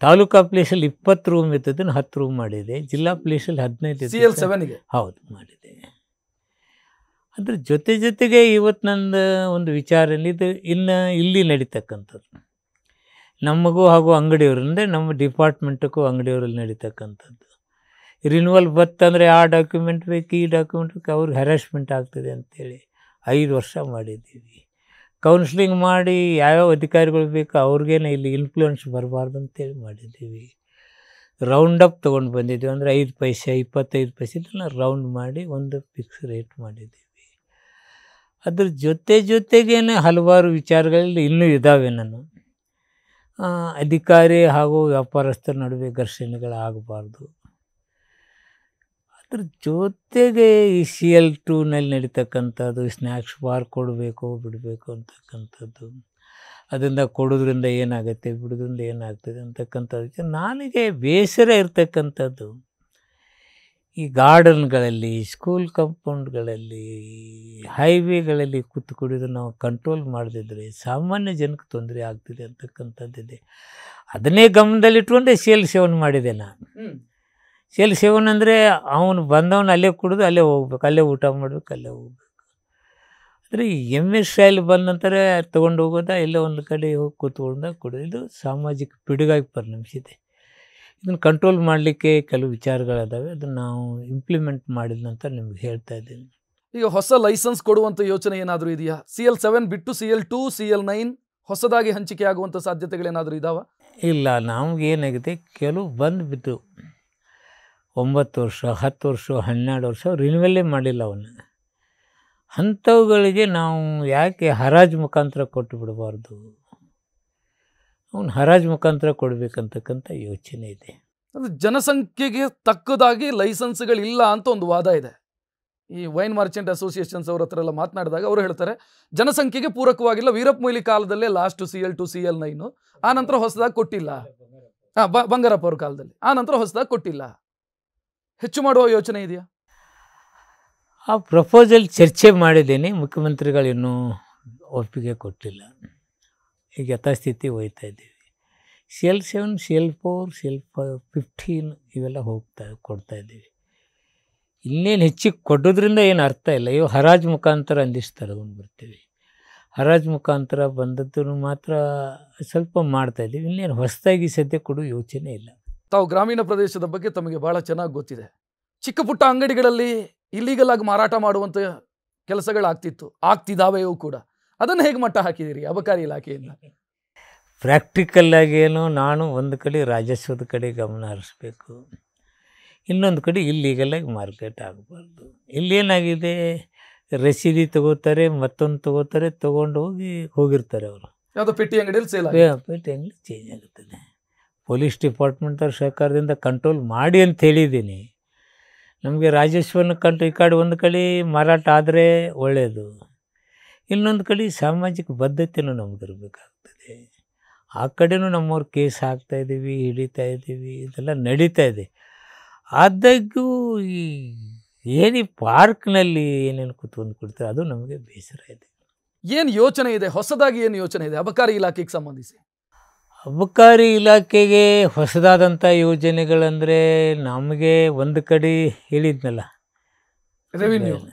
Speaker 2: ತಾಲೂಕಾ ಪ್ಲೇಸಲ್ಲಿ 20 ರೂಮ್ ಇದ್ದದನ್ನು 10 ರೂಮ್ ಮಾಡಿದೆ, ಜಿಲ್ಲಾ ಪ್ಲೇಸಲ್ಲಿ 15
Speaker 1: CL7ಗೆ
Speaker 2: ಹೌದು ಮಾಡಿದೆ. ಅದ್ರ ಜೊತೆಗೆ ಇವತ್ತು ನಂದು ಒಂದು ವಿಚಾರ ಇದು ಇಲ್ಲಿ ನಡೀತಕ್ಕಂಥದ್ದು ನಮಗೂ ಹಾಗೂ ಅಂಗಡಿಯವರಿಂದ ನಮ್ಮ ಡಿಪಾರ್ಟ್ಮೆಂಟಕ್ಕೂ ಅಂಗಡಿಯವರಲ್ಲಿ ನಡೀತಕ್ಕಂಥದ್ದು. ರಿನ್ಯೂವಲ್ ಬತ್ತಂದರೆ ಆ ಡಾಕ್ಯುಮೆಂಟ್ ಬೇಕು, ಈ ಡಾಕ್ಯುಮೆಂಟ್ ಬೇಕು, ಅವ್ರಿಗೆ ಹ್ಯಾರಾಸ್ಮೆಂಟ್ ಆಗ್ತದೆ ಅಂಥೇಳಿ 5 ವರ್ಷ ಮಾಡಿದ್ದೀವಿ. ಕೌನ್ಸ್ಲಿಂಗ್ ಮಾಡಿ ಯಾವ್ಯಾವ ಅಧಿಕಾರಿಗಳು ಬೇಕು ಅವ್ರಿಗೇನೆ ಇಲ್ಲಿ ಇನ್ಫ್ಲೂಯೆನ್ಸ್ ಬರಬಾರ್ದು ಅಂತೇಳಿ ಮಾಡಿದ್ದೀವಿ. ರೌಂಡ್ ಅಪ್ ತೊಗೊಂಡು ಬಂದಿದ್ದೀವಿ, ಅಂದರೆ 5 ಪೈಸೆ 25 ಪೈಸೆ ಇದನ್ನು ರೌಂಡ್ ಮಾಡಿ ಒಂದು ಫಿಕ್ಸ್ ರೇಟ್ ಮಾಡಿದ್ದೀವಿ. ಅದ್ರ ಜೊತೆಗೇ ಹಲವಾರು ವಿಚಾರಗಳಲ್ಲಿ ಇನ್ನೂ ಇದ್ದಾವೆ. ನಾನು ಅಧಿಕಾರಿ ಹಾಗೂ ವ್ಯಾಪಾರಸ್ಥರ ನಡುವೆ ಘರ್ಷಣೆಗಳಾಗಬಾರ್ದು. ಅದ್ರ ಜೊತೆಗೆ ಈ CL2ನಲ್ಲಿ ನಡೀತಕ್ಕಂಥದ್ದು ಸ್ನ್ಯಾಕ್ಸ್ ಬಾರ್ ಕೊಡಬೇಕು ಬಿಡಬೇಕು ಅಂತಕ್ಕಂಥದ್ದು, ಅದರಿಂದ ಕೊಡೋದ್ರಿಂದ ಏನಾಗುತ್ತೆ ಬಿಡೋದ್ರಿಂದ ಏನಾಗ್ತದೆ ಅಂತಕ್ಕಂಥದ್ದು ನನಗೆ ಬೇಸರ ಇರ್ತಕ್ಕಂಥದ್ದು. ಈ ಗಾರ್ಡನ್ಗಳಲ್ಲಿ, ಸ್ಕೂಲ್ ಕಾಂಪೌಂಡ್ಗಳಲ್ಲಿ, ಹೈವೇಗಳಲ್ಲಿ ಕೂತು ಕುಡಿದು ನಾವು ಕಂಟ್ರೋಲ್ ಮಾಡದಿದ್ದರೆ ಸಾಮಾನ್ಯ ಜನಕ್ಕೆ ತೊಂದರೆ ಆಗ್ತಿದೆ ಅಂತಕ್ಕಂಥದ್ದಿದೆ. ಅದನ್ನೇ ಗಮನದಲ್ಲಿಟ್ಕೊಂಡೆ CL7 ಮಾಡಿದೆ ನಾನು. CL7 ಅಂದರೆ ಅವನು ಬಂದವನು ಅಲ್ಲೇ ಕುಡಿದು ಅಲ್ಲೇ ಹೋಗ್ಬೇಕು, ಅಲ್ಲೇ ಊಟ ಮಾಡಬೇಕು, ಅಲ್ಲೇ ಹೋಗ್ಬೇಕು. ಅಂದರೆ MS ಸ್ಟೈಲ್ ಬಂದ ನಂತರ ತೊಗೊಂಡು ಹೋಗೋದ ಎಲ್ಲೋ ಒಂದು ಕಡೆ ಹೋಗಿ ಕೂತ್ಕೊಂಡ ಕುಡಿದು ಇದು ಸಾಮಾಜಿಕ ಪಿಡುಗಾಗಿ ಪರಿಣಮಿಸಿದೆ. ಇದನ್ನು ಕಂಟ್ರೋಲ್ ಮಾಡಲಿಕ್ಕೆ ಕೆಲವು ವಿಚಾರಗಳಿದ್ದಾವೆ, ಅದನ್ನು ನಾವು ಇಂಪ್ಲಿಮೆಂಟ್ ಮಾಡಿದ ನಂತರ ನಿಮ್ಗೆ ಹೇಳ್ತಾ ಇದ್ದೀನಿ.
Speaker 1: ಈಗ ಹೊಸ ಲೈಸೆನ್ಸ್ ಕೊಡುವಂಥ ಯೋಚನೆ ಏನಾದರೂ ಇದೆಯಾ? CL7 ಬಿಟ್ಟು CL2 CL9 ಹೊಸದಾಗಿ ಹಂಚಿಕೆ ಆಗುವಂಥ ಸಾಧ್ಯತೆಗಳೇನಾದರೂ ಇದ್ದಾವ?
Speaker 2: ಇಲ್ಲ, ನಮಗೇನಾಗಿದೆ, ಕೆಲವು ಬಂದುಬಿಟ್ಟು 9 ವರ್ಷ 10 ವರ್ಷ 12 ವರ್ಷ ರಿನ್ಯೂವಲ್ಲೇ ಮಾಡಿಲ್ಲ ಅವನ್ನ. ಅಂಥವುಗಳಿಗೆ ನಾವು ಯಾಕೆ ಹರಾಜು ಮುಖಾಂತರ ಕೊಟ್ಟು ಬಿಡಬಾರ್ದು? ಅವನು ಹರಾಜು ಮುಖಾಂತರ ಕೊಡಬೇಕಂತಕ್ಕಂಥ ಯೋಚನೆ ಇದೆ.
Speaker 1: ಅದು ಜನಸಂಖ್ಯೆಗೆ ತಕ್ಕದಾಗಿ ಲೈಸೆನ್ಸ್ಗಳಿಲ್ಲ ಅಂತ ಒಂದು ವಾದ ಇದೆ. ಈ ವೈನ್ ಮಾರ್ಚೆಂಟ್ ಅಸೋಸಿಯೇಷನ್ಸ್ ಅವ್ರ ಹತ್ರ ಎಲ್ಲ ಮಾತನಾಡಿದಾಗ ಅವರು ಹೇಳ್ತಾರೆ ಜನಸಂಖ್ಯೆಗೆ ಪೂರಕವಾಗಿಲ್ಲ. ವೀರಪ್ಪ ಮೊಯ್ಲಿ ಕಾಲದಲ್ಲೇ ಲಾಸ್ಟ್ CL2 CL9, ಆ ನಂತರ ಹೊಸದಾಗಿ ಕೊಟ್ಟಿಲ್ಲ. ಬಂಗಾರಪ್ಪ ಅವ್ರ ಕಾಲದಲ್ಲಿ ಆ ನಂತರ ಹೊಸದಾಗಿ ಕೊಟ್ಟಿಲ್ಲ. ಹೆಚ್ಚು ಮಾಡುವ ಯೋಚನೆ ಇದೆಯಾ?
Speaker 2: ಆ ಪ್ರಪೋಸಲ್ ಚರ್ಚೆ ಮಾಡಿದ್ದೀನಿ, ಮುಖ್ಯಮಂತ್ರಿಗಳು ಇನ್ನೂ ಒಪ್ಪಿಗೆ ಕೊಟ್ಟಿಲ್ಲ. ಈಗ ಯಥಾಸ್ಥಿತಿ ಹೋಗ್ತಾ ಇದ್ದೀವಿ. CL7 CL4 CL15 ಇವೆಲ್ಲ ಕೊಡ್ತಾ ಇದ್ದೀವಿ. ಇನ್ನೇನು ಹೆಚ್ಚಿಗೆ ಕೊಡೋದ್ರಿಂದ ಏನು ಅರ್ಥ ಇಲ್ಲ. ಇವು ಹರಾಜು ಮುಖಾಂತರ ಅಂದಿಷ್ಟು ತಗೊಂಡು ಬರ್ತೀವಿ. ಹರಾಜು ಮುಖಾಂತರ ಬಂದದ್ದು ಮಾತ್ರ ಸ್ವಲ್ಪ ಮಾಡ್ತಾಯಿದ್ದೀವಿ. ಇನ್ನೇನು ಹೊಸದಾಗಿ ಸದ್ಯ ಕೊಡೋ ಯೋಚನೆ ಇಲ್ಲ.
Speaker 1: ತಾವು ಗ್ರಾಮೀಣ ಪ್ರದೇಶದ ಬಗ್ಗೆ ತಮಗೆ ಬಹಳ ಚೆನ್ನಾಗಿ ಗೊತ್ತಿದೆ. ಚಿಕ್ಕ ಪುಟ್ಟ ಅಂಗಡಿಗಳಲ್ಲಿ ಇಲ್ಲೀಗಲ್ ಆಗಿ ಮಾರಾಟ ಮಾಡುವಂಥ ಕೆಲಸಗಳಾಗ್ತಿತ್ತು, ಆಗ್ತಿದ್ದಾವೆಯೂ ಕೂಡ. ಅದನ್ನು ಹೇಗೆ ಮಟ್ಟ ಹಾಕಿದ್ದೀರಿ ಅಬಕಾರಿ ಇಲಾಖೆಯಿಂದ?
Speaker 2: ಪ್ರಾಕ್ಟಿಕಲ್ ಆಗೇನು, ನಾನು ಒಂದು ಕಡೆ ರಾಜಸ್ವದ ಕಡೆ ಗಮನ ಹರಿಸ್ಬೇಕು, ಇನ್ನೊಂದು ಕಡೆ ಇಲ್ಲೀಗಲಾಗಿ ಮಾರ್ಕೆಟ್ ಆಗಬಾರ್ದು. ಇಲ್ಲೇನಾಗಿದೆ, ರಸೀದಿ ತಗೋತಾರೆ, ಮತ್ತೊಂದು ತಗೋತಾರೆ, ತೊಗೊಂಡು ಹೋಗಿರ್ತಾರೆ ಅವರು.
Speaker 1: ಯಾವುದೋ ಪೆಟ್ಟಿ ಅಂಗಡಿಯಲ್ಲಿ ಸೇಲ್
Speaker 2: ಪೆಟ್ಟಿ ಅಂಗಡಿ ಚೇಂಜ್ ಆಗುತ್ತದೆ. ಪೊಲೀಸ್ ಡಿಪಾರ್ಟ್ಮೆಂಟ್ ಅವ್ರ ಸರ್ಕಾರದಿಂದ ಕಂಟ್ರೋಲ್ ಮಾಡಿ ಅಂತ ಹೇಳಿದ್ದೀನಿ. ನಮಗೆ ರಾಜಸ್ವನ ಈ ಕಡೆ ಒಂದು ಕಡೆ ಮಾರಾಟ ಆದರೆ ಒಳ್ಳೆಯದು, ಇನ್ನೊಂದು ಕಡೆ ಸಾಮಾಜಿಕ ಬದ್ಧತೆಯೂ ನಮ್ಗೆ ಇರಬೇಕಾಗ್ತದೆ. ಆ ಕಡೆನೂ ನಮ್ಮವ್ರು ಕೇಸ್ ಹಾಕ್ತಾಯಿದ್ದೀವಿ, ಹಿಡಿತಾ ಇದ್ದೀವಿ, ಇದೆಲ್ಲ ನಡೀತಾ ಇದೆ. ಆದಾಗ್ಯೂ ಈ ಏನು ಪಾರ್ಕ್ನಲ್ಲಿ ಏನೇನು ಕೂತ್ಕೊಂಡು ಕೊಡ್ತಾರೆ ಅದು ನಮಗೆ ಬೇಸರ ಇದೆ.
Speaker 1: ಏನು ಯೋಚನೆ ಇದೆ ಹೊಸದಾಗಿ, ಏನು ಯೋಚನೆ ಇದೆ ಅಬಕಾರಿ ಇಲಾಖೆಗೆ ಸಂಬಂಧಿಸಿ?
Speaker 2: ಅಬಕಾರಿ ಇಲಾಖೆಗೆ ಹೊಸದಾದಂಥ ಯೋಜನೆಗಳಂದರೆ ನಮಗೆ ಒಂದು ಕಡೆ ಹೇಳಿದ್ನಲ್ಲ,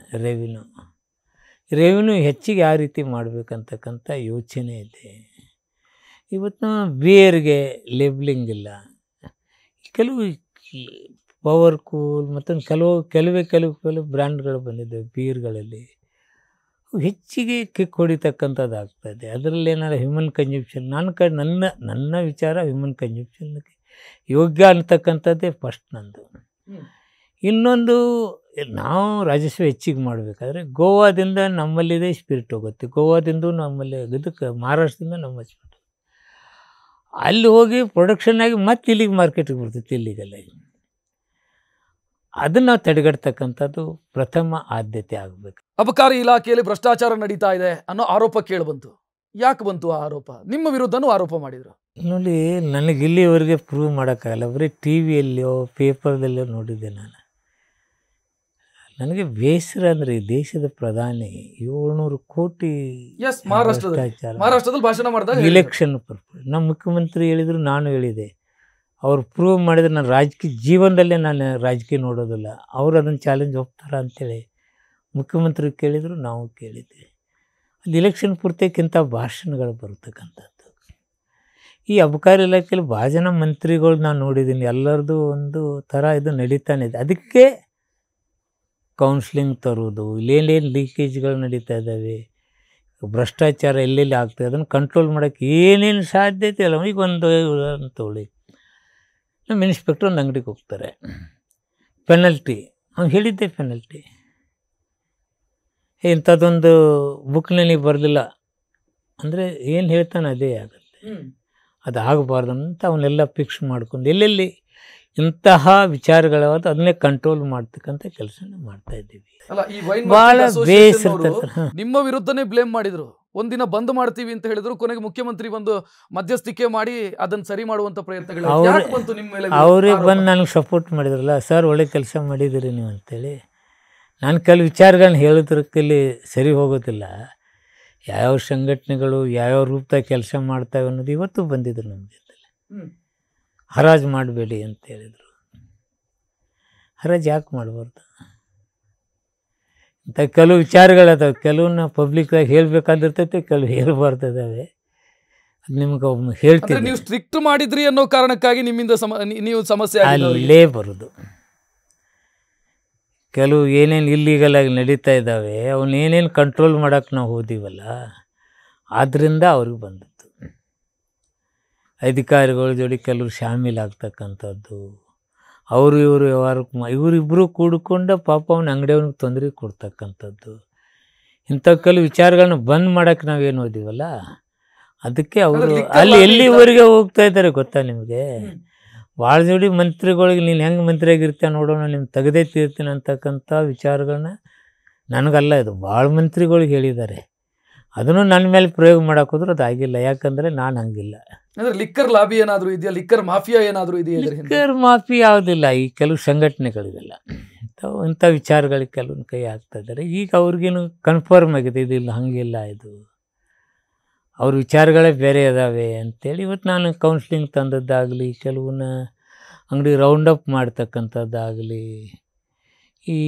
Speaker 2: ರೆವಿನ್ಯೂ ಹೆಚ್ಚಿಗೆ ಯಾವ ರೀತಿ ಮಾಡಬೇಕಂತಕ್ಕಂಥ ಯೋಚನೆ ಇದೆ. ಇವತ್ತು ಬಿಯರ್ಗೆ ಲೇಬ್ಲಿಂಗ್ ಇಲ್ಲ. ಕೆಲವು ಪವರ್ ಕೂಲ್ ಮತ್ತೊಂದು ಕೆಲವು ಬ್ರ್ಯಾಂಡ್ಗಳು ಬಂದಿದ್ದಾವೆ ಬೀರ್ಗಳಲ್ಲಿ, ಹೆಚ್ಚಿಗೆ ಕಿಕ್ ಹೊಡಿತಕ್ಕಂಥದ್ದು ಆಗ್ತಾಯಿದೆ. ಅದರಲ್ಲಿ ಏನಾದ್ರು ಹ್ಯೂಮನ್ ಕನ್ಸಂಪ್ಷನ್, ನನ್ನ ವಿಚಾರ ಹ್ಯೂಮನ್ ಕನ್ಸಂಪ್ಷನ್ಗೆ ಯೋಗ್ಯ ಅಂತಕ್ಕಂಥದ್ದೇ ಫಸ್ಟ್ ನಂದು. ಇನ್ನೊಂದು, ನಾವು ರಾಜಸ್ವ ಹೆಚ್ಚಿಗೆ ಮಾಡಬೇಕಾದ್ರೆ ಗೋವಾದಿಂದ ನಮ್ಮಲ್ಲಿದೆ ಸ್ಪಿರಿಟ್ ಹೋಗುತ್ತೆ, ಗೋವಾದಿಂದ ನಮ್ಮಲ್ಲಿ ಇದಕ್ಕೆ ಮಹಾರಾಷ್ಟ್ರದಿಂದ ನಮ್ಮ ಸ್ಪಿರಿಟ್ ಅಲ್ಲಿ ಹೋಗಿ ಪ್ರೊಡಕ್ಷನ್ ಆಗಿ ಮತ್ತೆ ಇಲ್ಲಿಗೆ ಮಾರ್ಕೆಟಿಗೆ ಬರ್ತೈತಿ ಇಲ್ಲಿಗೆಲ್ಲ. ಅದನ್ನು ನಾವು ತಡೆಗಟ್ಟತಕ್ಕಂಥದ್ದು ಪ್ರಥಮ ಆದ್ಯತೆ ಆಗಬೇಕು.
Speaker 1: ಅಬಕಾರಿ ಇಲಾಖೆಯಲ್ಲಿ ಭ್ರಷ್ಟಾಚಾರ ನಡೀತಾ ಇದೆ ಅನ್ನೋ ಆರೋಪ ಕೇಳಿಬಂತು. ಯಾಕೆ ಬಂತು ಆ ಆರೋಪ? ನಿಮ್ಮ ವಿರುದ್ಧನೂ ಆರೋಪ ಮಾಡಿದರು.
Speaker 2: ನೋಡಿ, ನನಗೆ ಇಲ್ಲಿವರೆಗೆ ಪ್ರೂವ್ ಮಾಡೋಕ್ಕಾಗಲ್ಲ. ಬರೀ ಟಿವಿಯಲ್ಲಿಯೋ ಪೇಪರ್ದಲ್ಲಿಯೋ ನೋಡಿದ್ದೆ ನಾನು. ನನಗೆ ಬೇಸರ ಅಂದರೆ ಈ ದೇಶದ ಪ್ರಧಾನಿ 700 ಕೋಟಿ
Speaker 1: ಮಹಾರಾಷ್ಟ್ರದಲ್ಲಿ ಭಾಷಣ ಮಾಡಿದಾಗ
Speaker 2: ಇಲೆಕ್ಷನ್ ಪರ್ಪಸ್ ನಮ್ಮ ಮುಖ್ಯಮಂತ್ರಿ ಹೇಳಿದರು, ನಾನು ಹೇಳಿದೆ. ಅವ್ರು ಪ್ರೂವ್ ಮಾಡಿದ್ರೆ ನಾನು ಜೀವನದಲ್ಲೇ ನಾನು ರಾಜಕೀಯ ನೋಡೋದಿಲ್ಲ, ಅವರು ಅದನ್ನು ಚಾಲೆಂಜ್ ಹೋಗ್ತಾರ ಅಂಥೇಳಿ ಮುಖ್ಯಮಂತ್ರಿ ಕೇಳಿದರು, ನಾವು ಕೇಳಿದ್ದೆ. ಅದು ಇಲೆಕ್ಷನ್ ಪೂರ್ತಿಕ್ಕಿಂತ ಭಾಷಣಗಳು ಬರ್ತಕ್ಕಂಥದ್ದು. ಈ ಅಬಕಾರಿ ಇಲಾಖೆಯಲ್ಲಿ ಭಾಳ ಜನ ಮಂತ್ರಿಗಳು ನಾನು ನೋಡಿದ್ದೀನಿ, ಎಲ್ಲರದ್ದು ಒಂದು ಥರ ಇದು ನಡೀತಾನೆ ಇದೆ. ಅದಕ್ಕೆ ಕೌನ್ಸ್ಲಿಂಗ್ ತರೋದು, ಇಲ್ಲೇನೇನು ಲೀಕೇಜ್ಗಳು ನಡೀತಾ ಇದ್ದಾವೆ, ಭ್ರಷ್ಟಾಚಾರ ಎಲ್ಲೆಲ್ಲಿ ಆಗ್ತದೆ, ಅದನ್ನು ಕಂಟ್ರೋಲ್ ಮಾಡೋಕ್ಕೆ ಏನೇನು ಸಾಧ್ಯತೆ ಇಲ್ಲ. ಈಗ ಒಂದು ತಗೊಳ್ಳಿ, ನಮ್ಮ ಇನ್ಸ್ಪೆಕ್ಟ್ರ್ ಒಂದು ಅಂಗಡಿಗೆ ಹೋಗ್ತಾರೆ, ಪೆನಲ್ಟಿ ಅವ್ನು ಹೇಳಿದ್ದೆ, ಪೆನಲ್ಟಿ ಇಂಥದ್ದೊಂದು ಬುಕ್ನಲ್ಲಿ ಬರಲಿಲ್ಲ ಅಂದರೆ ಏನು ಹೇಳ್ತಾನೆ ಅದೇ ಆಗುತ್ತೆ. ಅದು ಆಗಬಾರ್ದು ಅಂತ ಅವನ್ನೆಲ್ಲ ಫಿಕ್ಸ್ ಮಾಡ್ಕೊಂಡು ಎಲ್ಲೆಲ್ಲಿ ಇಂತಹ ವಿಚಾರಗಳಾದ ಅದನ್ನೇ ಕಂಟ್ರೋಲ್ ಮಾಡ್ತಕ್ಕಂಥ ಕೆಲಸನ ಮಾಡ್ತಾ ಇದ್ದೀವಿ. ಭಾಳ ಬೇಸರ.
Speaker 1: ನಿಮ್ಮ ವಿರುದ್ಧನೇ ಬ್ಲೇಮ್ ಮಾಡಿದ್ರು, ಒಂದಿನ ಬಂದ್ ಮಾಡ್ತೀವಿ ಅಂತ ಹೇಳಿದ್ರು, ಕೊನೆಗೆ ಮುಖ್ಯಮಂತ್ರಿ ಬಂದು ಮಧ್ಯಸ್ಥಿಕೆ ಮಾಡಿ ಅದನ್ನು ಸರಿ ಮಾಡುವಂಥ ಪ್ರಯತ್ನಗಳು
Speaker 2: ಅವರೇ ಬಂದು ನನಗೆ ಸಪೋರ್ಟ್ ಮಾಡಿದ್ರಲ್ಲ, ಸರ್ ಒಳ್ಳೆ ಕೆಲಸ ಮಾಡಿದ್ದೀರಿ ನೀವು ಅಂತೇಳಿ. ನಾನು ಕೆಲವು ವಿಚಾರಗಳನ್ನ ಹೇಳೋದ್ರಲ್ಲಿ ಸರಿ ಹೋಗೋದಿಲ್ಲ. ಯಾವ್ಯಾವ ಸಂಘಟನೆಗಳು ಯಾವ್ಯಾವ ರೂಪದಾಗ ಕೆಲಸ ಮಾಡ್ತಾವೆ ಅನ್ನೋದು ಇವತ್ತು ಬಂದಿದ್ರು ನಮ್ಮ ಜೊತೆಲಿ. ಹರಾಜು ಮಾಡಬೇಡಿ ಅಂತ ಹೇಳಿದರು. ಹರಾಜು ಯಾಕೆ ಮಾಡಬಾರ್ದು ಅಂತ ಕೆಲವು ವಿಚಾರಗಳದಾವೆ. ಕೆಲವನ್ನ ಪಬ್ಲಿಕ್ಕಾಗಿ ಹೇಳಬೇಕಾದಿರ್ತೈತೆ, ಕೆಲವು ಹೇಳ್ಬಾರ್ದಿದ್ದಾವೆ. ಅದು ನಿಮ್ಗೆ ಒಮ್ಮೆ ಹೇಳ್ತೀನಿ.
Speaker 1: ನೀವು ಸ್ಟ್ರಿಕ್ಟ್ ಮಾಡಿದ್ರಿ ಅನ್ನೋ ಕಾರಣಕ್ಕಾಗಿ ನಿಮ್ಮಿಂದ ನೀವು ಸಮಸ್ಯೆ
Speaker 2: ಅಲ್ಲೇ ಬರೋದು. ಕೆಲವು ಏನೇನು ಇಲ್ಲೀಗಲಾಗಿ ನಡೀತಾ ಇದ್ದಾವೆ ಅವನ್ನೇನೇನು ಕಂಟ್ರೋಲ್ ಮಾಡೋಕ್ಕೆ ನಾವು ಹೋದಿವಲ್ಲ, ಆದ್ದರಿಂದ ಅವ್ರಿಗೆ ಬಂದದ್ದು. ಅಧಿಕಾರಿಗಳ ಜೋಡಿ ಕೆಲವರು ಶಾಮೀಲಾಗ್ತಕ್ಕಂಥದ್ದು, ಅವರು ಇವರು ವ್ಯವಹಾರಕ್ಕೆ ಇವರಿಬ್ಬರು ಕೂಡಿಕೊಂಡು ಪಾಪ ಅವನ ಅಂಗಡಿಯವ್ನಿಗೆ ತೊಂದರೆ ಕೊಡ್ತಕ್ಕಂಥದ್ದು, ಇಂಥ ಕೆಲವು ವಿಚಾರಗಳನ್ನ ಬಂದ್ ಮಾಡೋಕ್ಕೆ ನಾವೇನು ಓದಿವಲ್ಲ ಅದಕ್ಕೆ ಅವರು
Speaker 1: ಅಂದ್ರೆ liquor
Speaker 2: ಅಲ್ಲಿ
Speaker 1: lobby
Speaker 2: ಎಲ್ಲಿವರೆಗೆ ಹೋಗ್ತಾ ಇದ್ದಾರೆ ಗೊತ್ತಾ ನಿಮಗೆ? ಭಾಳ ಜೋಡಿ ಮಂತ್ರಿಗಳಿಗೆ ನೀನು ಹೆಂಗೆ ಮಂತ್ರಿ ಆಗಿರ್ತೀಯ ನೋಡೋಣ, ನಿಮ್ಮ ತೆಗೆದೇ ತೀರ್ತೀನಿ ಅಂತಕ್ಕಂಥ ವಿಚಾರಗಳನ್ನ ನನಗಲ್ಲ, ಇದು ಭಾಳ ಮಂತ್ರಿಗಳಿಗೆ ಹೇಳಿದ್ದಾರೆ. ಅದನ್ನು ನನ್ನ ಮೇಲೆ ಪ್ರಯೋಗ ಮಾಡಕ್ಕೆ ಹೋದ್ರೆ ಅದು ಆಗಿಲ್ಲ. ಯಾಕಂದರೆ ನಾನು ಹಂಗಿಲ್ಲ.
Speaker 1: ಅಂದ್ರೆ ಲಿಕ್ಕರ್ ಲಾಬಿ ಏನಾದರೂ ಇದೆಯಾ, ಲಿಕ್ಕರ್ ಮಾಫಿಯಾ ಏನಾದರೂ ಇದೆಯಾ ಇದರ ಹಿಂದೆ?
Speaker 2: ಲಿಕ್ಕರ್ ಮಾಫಿ ಯಾವುದಿಲ್ಲ. ಈ ಕೆಲವು ಸಂಘಟನೆಗಳಿಗೆಲ್ಲ ಇಂಥ ವಿಚಾರಗಳಿಗೆ ಕೆಲವೊಂದು ಕೈ ಹಾಕ್ತಾ ಇದ್ದಾರೆ. ಈಗ ಅವ್ರಿಗೇನು ಕನ್ಫರ್ಮ್ ಆಗಿದೆ, ಇದಿಲ್ಲ, ಹಂಗಿಲ್ಲ, ಇದು ಅವ್ರ ವಿಚಾರಗಳೇ ಬೇರೆ ಇದ್ದಾವೆ ಅಂತೇಳಿ ಇವತ್ತು ನಾನು ಕೌನ್ಸ್ಲಿಂಗ್ ತಂದದ್ದಾಗಲಿ, ಕೆಲವನ್ನ ಅಂಗಡಿ ರೌಂಡಪ್ ಮಾಡ್ತಕ್ಕಂಥದ್ದಾಗಲಿ, ಈ